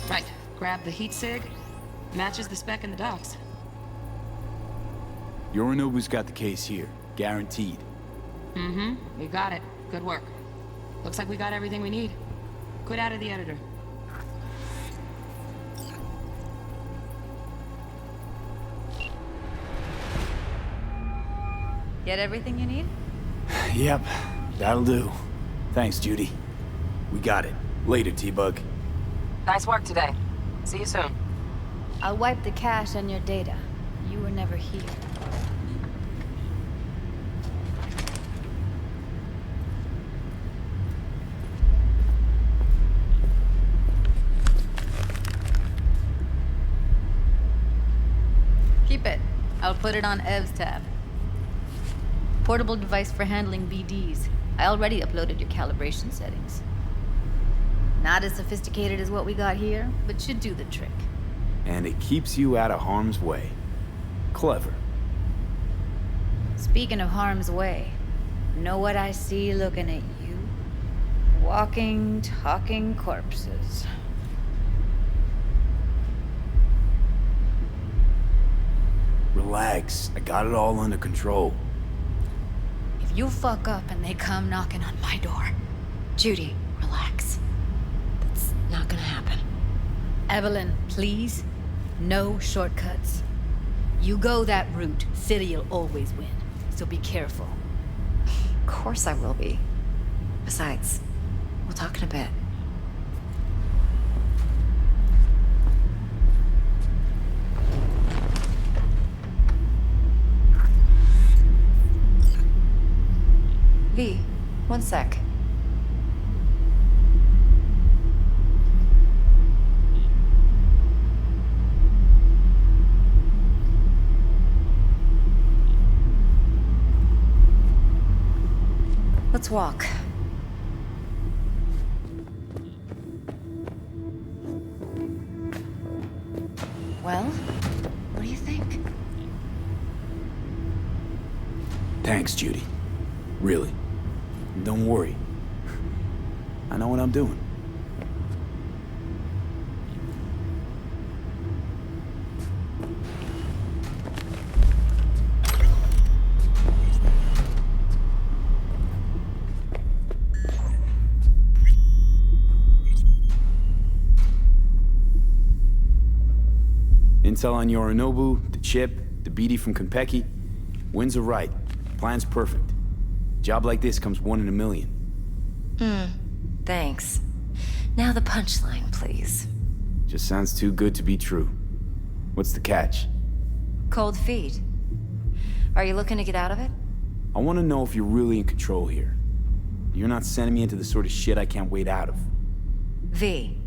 Right. Grab the heat sig. Matches the spec in the docks. Yorinobu's got the case here. Guaranteed. Mm-hmm. You got it. Good work. Looks like we got everything we need. Quit out of the editor. Get everything you need? Yep, that'll do. Thanks, Judy. We got it. Later, T-Bug. Nice work today. See you soon. I'll wipe the cache on your data. You were never here. Keep it. I'll put it on Ev's tab. Portable device for handling BDs. I already uploaded your calibration settings. Not as sophisticated as what we got here, but should do the trick. And it keeps you out of harm's way. Clever. Speaking of harm's way, know what I see looking at you? Walking, talking corpses. Relax. I got it all under control. If you fuck up and they come knocking on my door... Judy, relax. That's not gonna happen. Evelyn, please. No shortcuts. You go that route, City'll always win. So be careful. Of course I will be. Besides, we'll talk in a bit. V, one sec. Let's walk. Well, what do you think? Thanks, Judy. Really. Don't worry. I know what I'm doing. Intel on Yorinobu, the chip, the BD from Konpeki. Winds are right. Plan's perfect. Job like this comes 1 in a million. Thanks. Now the punchline, please. Just sounds too good to be true. What's the catch? Cold feet. Are you looking to get out of it? I want to know if you're really in control here. You're not sending me into the sort of shit I can't wait out of. V,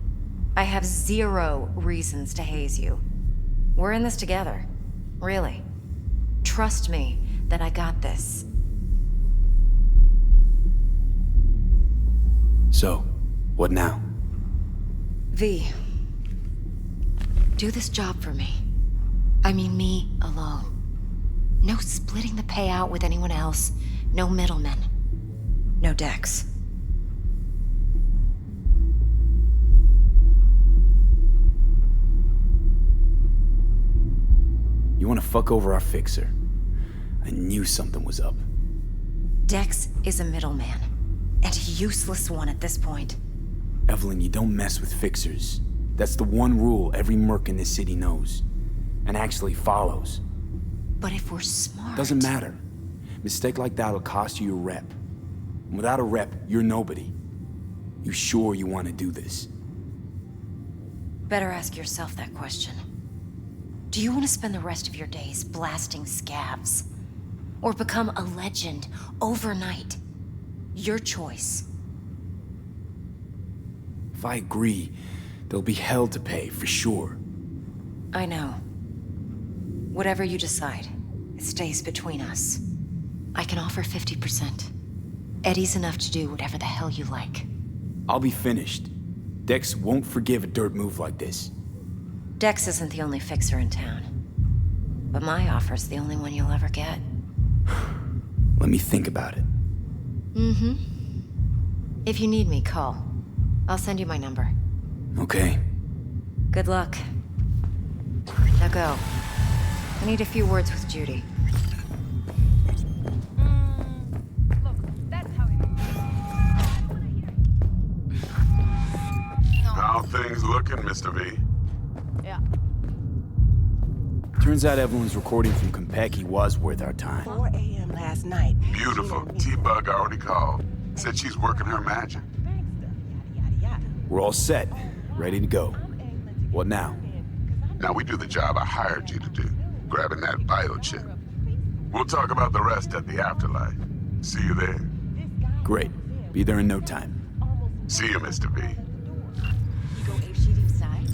I have 0 reasons to haze you. We're in this together. Really. Trust me that I got this. So, what now? V, do this job for me. I mean me alone. No splitting the payout with anyone else. No middlemen. No Dex. You want to fuck over our fixer? I knew something was up. Dex is a middleman. And a useless one at this point. Evelyn, you don't mess with fixers. That's the one rule every merc in this city knows. And actually follows. But if we're smart... Doesn't matter. Mistake like that'll cost you your rep. And without a rep, you're nobody. You sure you want to do this? Better ask yourself that question. Do you want to spend the rest of your days blasting scabs? Or become a legend overnight? Your choice. If I agree, there'll be hell to pay, for sure. I know. Whatever you decide, it stays between us. I can offer 50%. Eddie's enough to do whatever the hell you like. I'll be finished. Dex won't forgive a dirt move like this. Dex isn't the only fixer in town. But my offer's the only one you'll ever get. Let me think about it. Mm-hmm. If you need me, call. I'll send you my number. Okay. Good luck. Now go. I need a few words with Judy. How things looking, Mr. V? Yeah. Turns out Evelyn's recording from Konpeki was worth our time. 4 a.m. last night. Beautiful. T-Bug already called. Said she's working her magic. We're all set. Ready to go. What now? Now we do the job I hired you to do. Grabbing that biochip. We'll talk about the rest at the afterlife. See you there. Great. Be there in no time. See you, Mr. V. You go apeshit inside?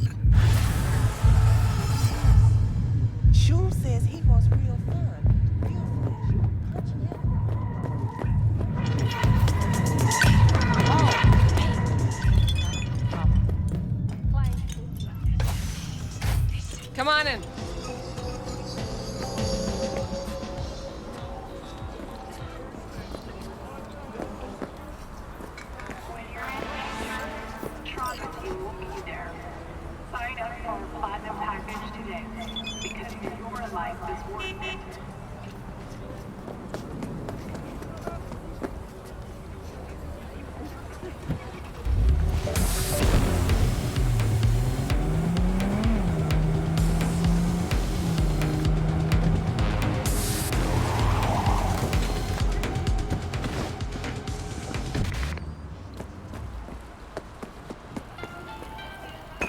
Shum says he wants real fun. Real Come on in. Sign up for a platinum package today because your life is worth it.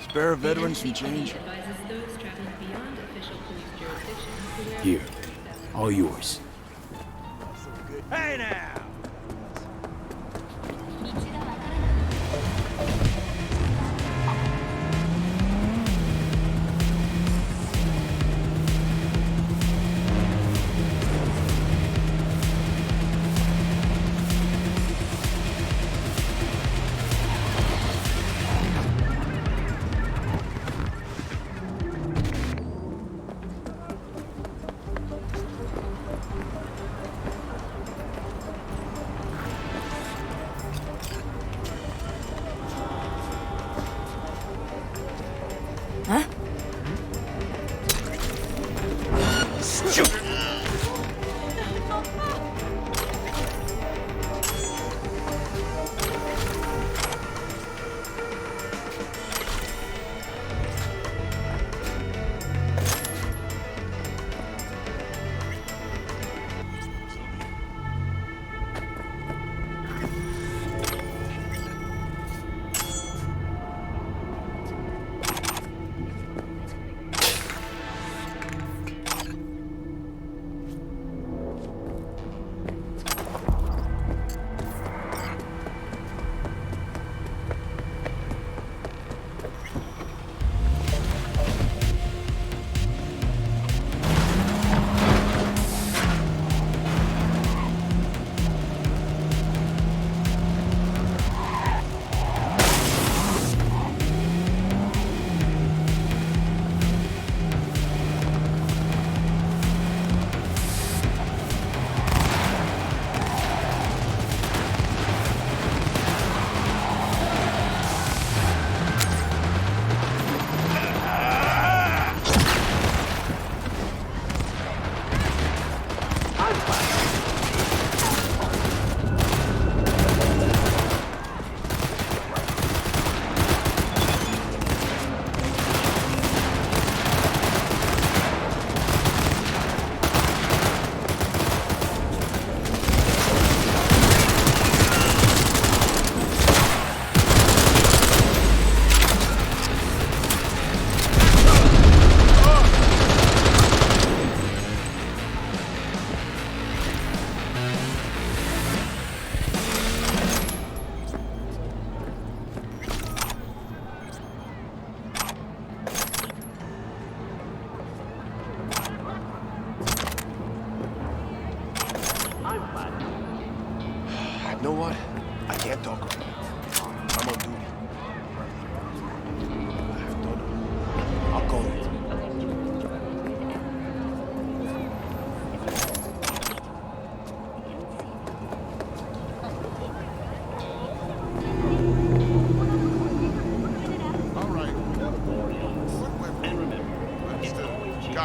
Spare veterans some change. Here. All yours. Hey now! Huh? Stupid!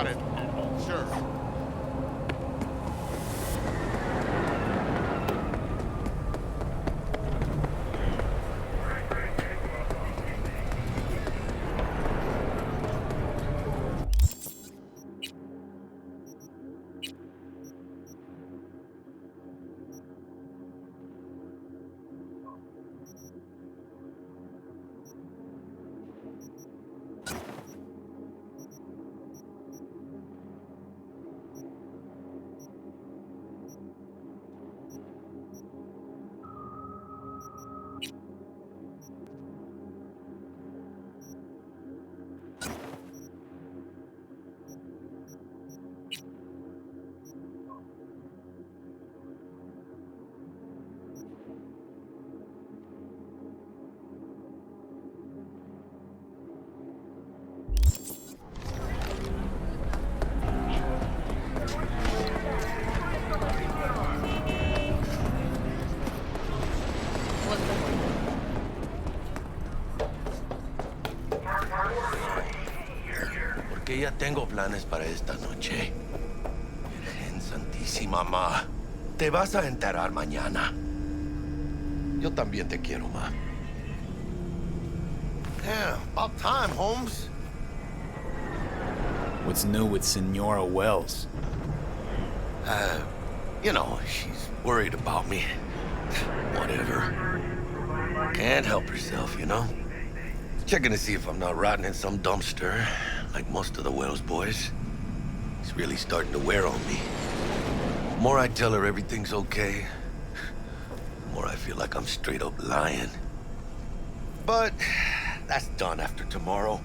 got it. Sure. Porque ya tengo planes para esta noche. Virgen Santísima, ma. Te vas a enterar mañana. Yo también te quiero, ma. Yeah, about time, Holmes. What's new with Senora Wells? You know, she's worried about me. Whatever. Can't help herself, you know? Checking to see if I'm not rotting in some dumpster, like most of the Wells boys. It's really starting to wear on me. The more I tell her everything's okay, the more I feel like I'm straight up lying. But that's done after tomorrow.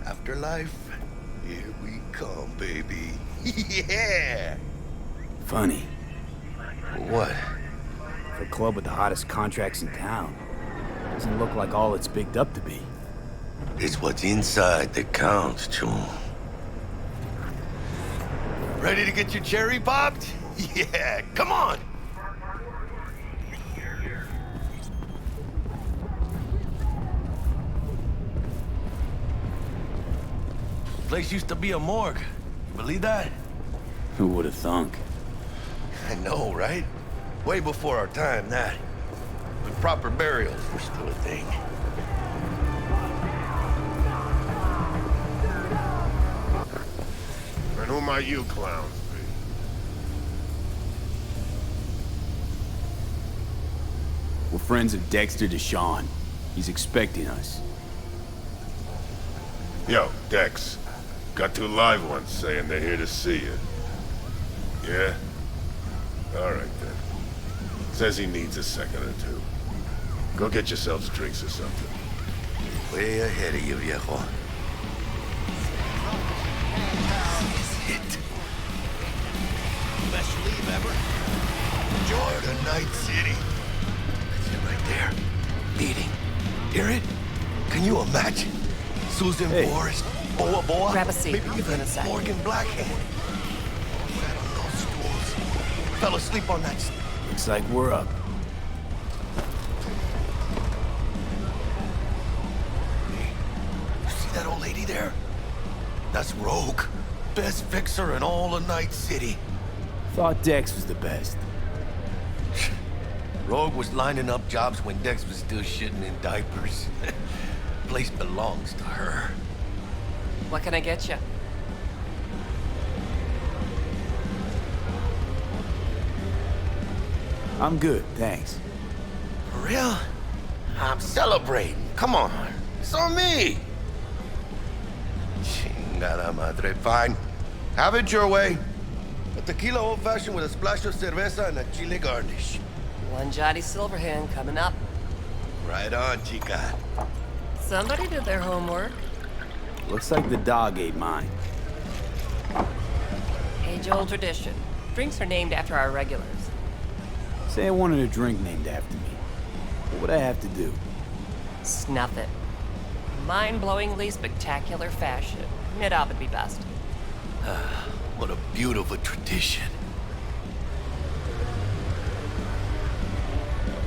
Afterlife, here we come, baby. Yeah! Funny. What? For a club with the hottest contracts in town, doesn't look like all it's bigged up to be. It's what's inside that counts, Chum. Ready to get your cherry popped? Yeah, come on! Place used to be a morgue. Believe that? Who would have thunk? I know, right? Way before our time, that. But proper burials were still a thing. And who might you clowns be? We're friends of Dexter Deshawn. He's expecting us. Yo, Dex. Got two live ones saying they're here to see you. Yeah? All right, then. Says he needs a second or two. Go get yourselves drinks or something. Way ahead of you, viejo. Best leave ever. Jordan Night City. That's it right there. Meeting. Hear it? Can you imagine? Susan Forrest, Boa Boa, Grab a seat. maybe I'll be in even a sec. Morgan Blackhand. Sat on those stools. Fell asleep on that. Looks like we're up. Hey, you see that old lady there? That's Rogue. Best fixer in all of Night City. Thought Dex was the best. Rogue was lining up jobs when Dex was still shitting in diapers. Place belongs to her. What can I get you? I'm good, thanks. For real? I'm celebrating. Come on. It's on me. Chingada madre. Fine. Have it your way. A tequila old-fashioned with a splash of cerveza and a chile garnish. One Johnny Silverhand coming up. Right on, chica. Somebody did their homework. Looks like the dog ate mine. Age-old tradition. Drinks are named after our regulars. Say I wanted a drink named after me. What would I have to do? Snuff it. Mind-blowingly spectacular fashion. Mid-op would be best. What a beautiful tradition.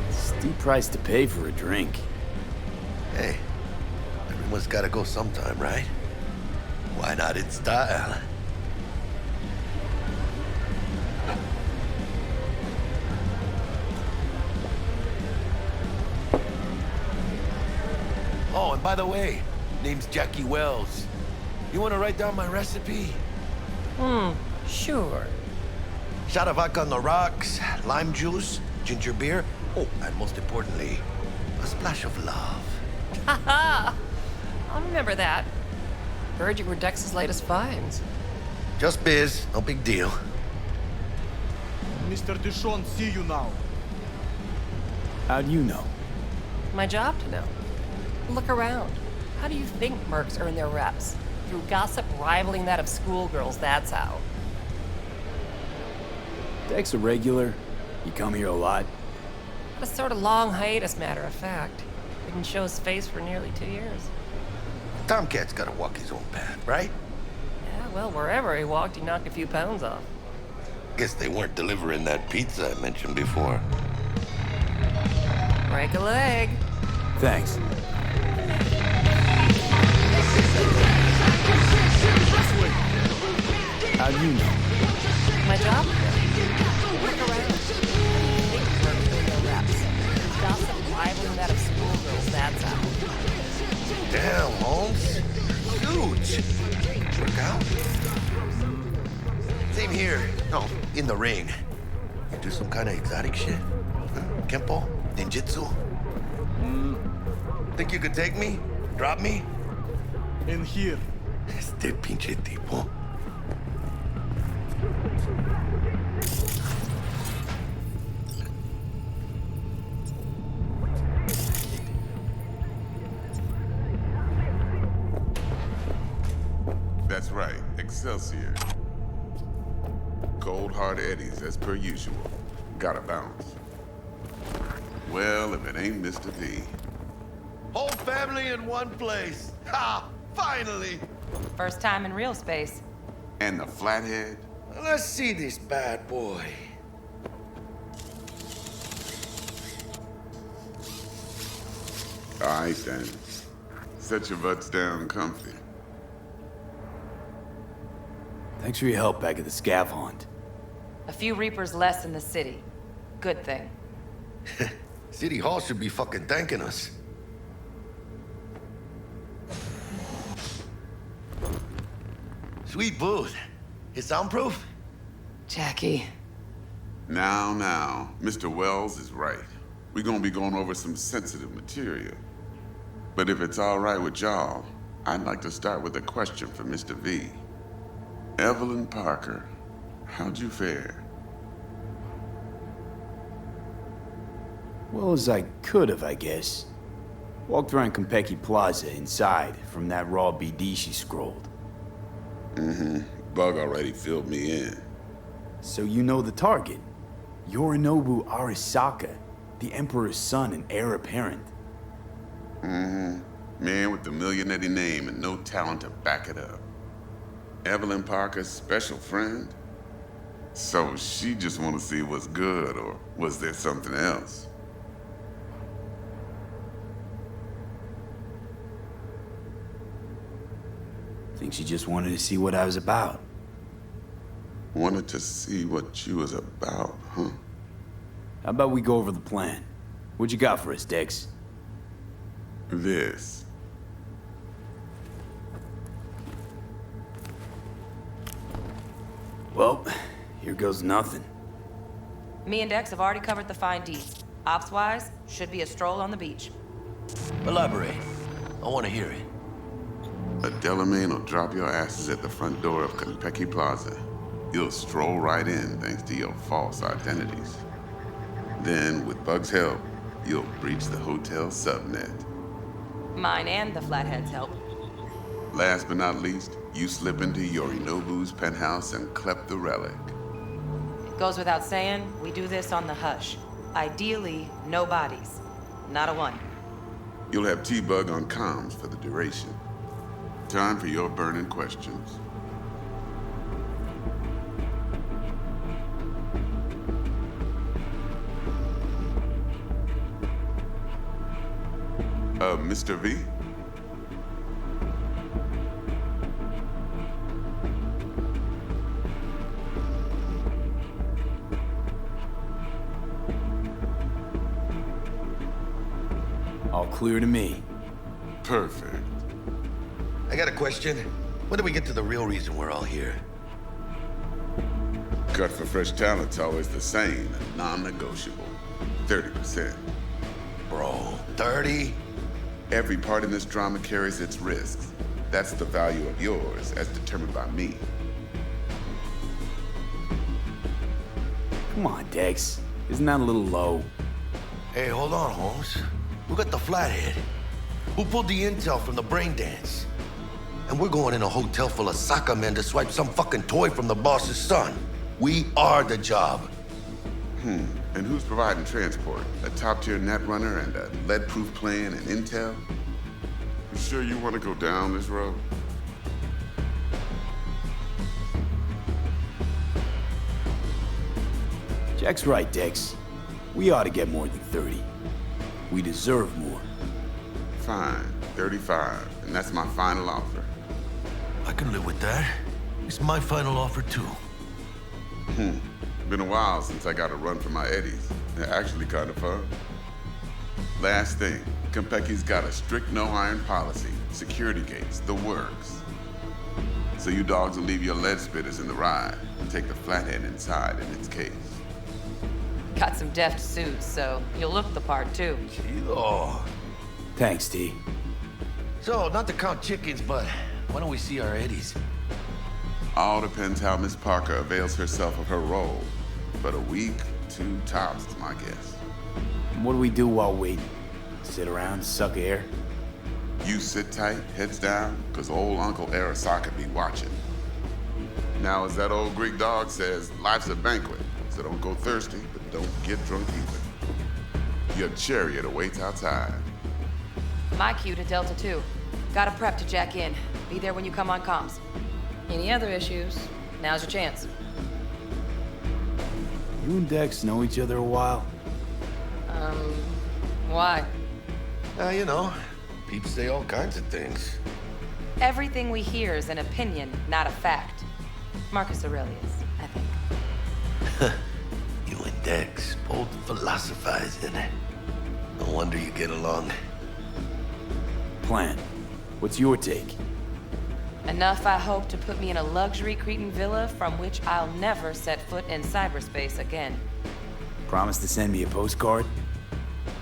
Steep price to pay for a drink. Hey, everyone's gotta go sometime, right? Why not in style? Oh, and by the way, name's Jackie Wells. You want to write down my recipe? Sure. Shot of vodka on the rocks, lime juice, ginger beer. Oh, and most importantly, a splash of love. Haha! I'll remember that. Heard you were Dex's latest finds. Just biz, no big deal. Mr. Dishon, see you now. How do you know? My job to know. Look around. How do you think mercs earn their reps? Through gossip rivaling that of schoolgirls, that's how. Dex a regular? You come here a lot? A sort of long hiatus, matter of fact. Didn't show his face for nearly 2 years. Tomcat's gotta walk his own path, right? Yeah, well, wherever he walked, he knocked a few pounds off. Guess they weren't delivering that pizza I mentioned before. Break a leg. Thanks. How do you know? My job? Look around. Think mercs earn their reps. Through gossip rivaling that of schoolgirls, that's how. Damn, Holmes. Huge. Work out? Same here. No, in the ring. You do some kind of exotic shit? Huh? Kempo? Ninjutsu? Think you could take me? Drop me? In here. Este pinche tipo. That's right, Excelsior. Cold hard eddies as per usual. Gotta bounce. Well, if it ain't Mr. V. Whole family in one place. Ha! Finally! First time in real space. And the flathead? Let's see this bad boy. All right, then. Set your butts down comfy. Thanks for your help back at the scav hunt. A few Reapers less in the city. Good thing. City Hall should be fucking thanking us. Sweet booth. It's soundproof? Jackie. Now, Mr. Wells is right. We're gonna be going over some sensitive material. But if it's all right with y'all, I'd like to start with a question for Mr. V. Evelyn Parker, how'd you fare? Well as I could have, I guess. Walked around Konpeki Plaza inside from that raw BD she scrolled. Bug already filled me in. So you know the target. Yorinobu Arasaka, the Emperor's son and heir apparent. Man with the millionaire name and no talent to back it up. Evelyn Parker's special friend? So she just want to see what's good, or was there something else? Think she just wanted to see what I was about. Wanted to see what you was about, huh? How about we go over the plan? What you got for us, Dex? This. Well, here goes nothing. Me and Dex have already covered the fine deeds. Ops-wise, should be a stroll on the beach. Elaborate. I want to hear it. A Delamain will drop your asses at the front door of Konpeki Plaza. You'll stroll right in thanks to your false identities. Then, with Bug's help, you'll breach the hotel subnet. Mine and the Flathead's help. Last but not least, you slip into Yorinobu's penthouse and clep the relic. Goes without saying, we do this on the hush. Ideally, no bodies. Not a one. You'll have T-Bug on comms for the duration. Time for your burning questions. Mr. V? All clear to me. Perfect. I got a question. When do we get to the real reason we're all here? Cut for fresh talent's always the same and non-negotiable. 30%. Bro, 30? Every part in this drama carries its risks. That's the value of yours, as determined by me. Come on, Dex. Isn't that a little low? Hey, hold on, Holmes. Who got the flathead? Who pulled the intel from the brain dance? And we're going in a hotel full of soccer men to swipe some fucking toy from the boss's son. We are the job. And who's providing transport? A top-tier netrunner and a lead-proof plan and intel? You sure you want to go down this road? Jack's right, Dex. We ought to get more than 30. We deserve more. Fine, 35, and that's my final offer. I can live with that. It's my final offer, too. Been a while since I got a run for my eddies. They're actually kind of fun. Last thing, Konpeki's got a strict no-iron policy. Security gates, the works. So you dogs will leave your lead spitters in the ride and take the flathead inside in its case. Got some deft suits, so you'll look the part, too. Oh. Thanks, T. So, not to count chickens, but why don't we see our eddies? All depends how Miss Parker avails herself of her role. But a week, 2 tops is my guess. And what do we do while waiting? Sit around, suck air? You sit tight, heads down, because old Uncle Arasaka be watching. Now, as that old Greek dog says, life's a banquet, so don't go thirsty, but don't get drunk either. Your chariot awaits outside. My cue to Delta 2. Gotta prep to jack in. Be there when you come on comms. Any other issues, now's your chance. You and Dex know each other a while? Why? You know, Peeps say all kinds of things. Everything we hear is an opinion, not a fact. Marcus Aurelius, I think. You and Dex both philosophizing. No wonder you get along. Plan. What's your take? Enough, I hope, to put me in a luxury Cretan villa from which I'll never set foot in cyberspace again. Promise to send me a postcard?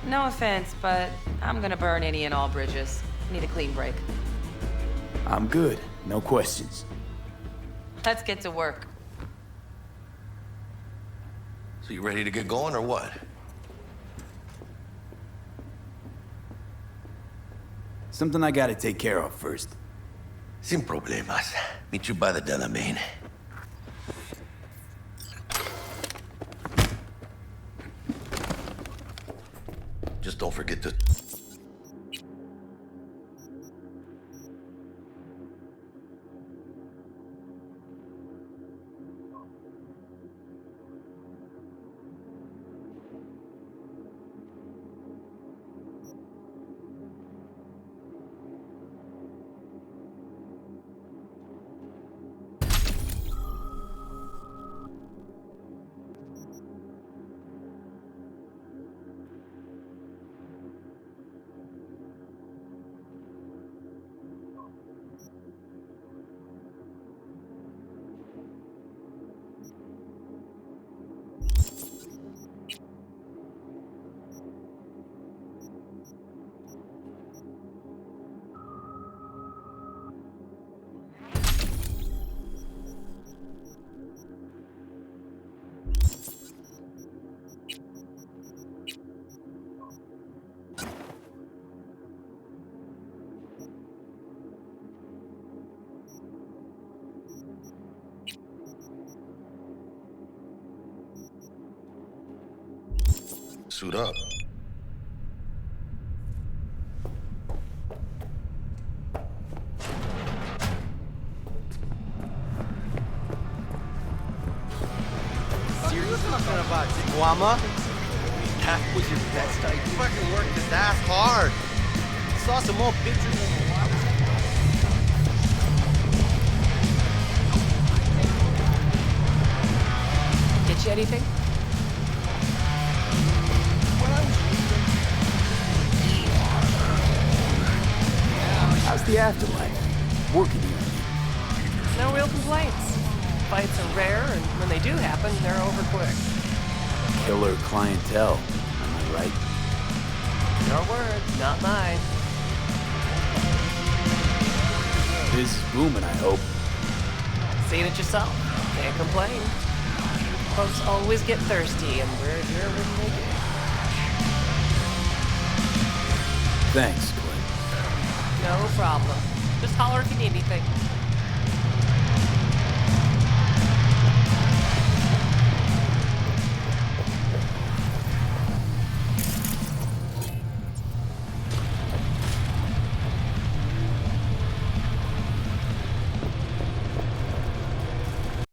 No offense, but I'm gonna burn any and all bridges. Need a clean break. I'm good. No questions. Let's get to work. So you ready to get going or what? Something I gotta take care of first. Sin problemas. Meet you by the Delamain. Just don't forget to... Suit up. Serious nothing about Guama? That was your best idea. You fucking worked his ass hard. Saw some more pictures of the wild. Get you anything? afterlife. Working here. No real complaints. Fights are rare, and when they do happen, they're over quick. Killer clientele, am I right? Your word, not mine. Biz is booming, I hope. Seen it yourself. Can't complain. Folks always get thirsty, and we're here when they do. Thanks, Clay. No problem. Just holler if you need anything.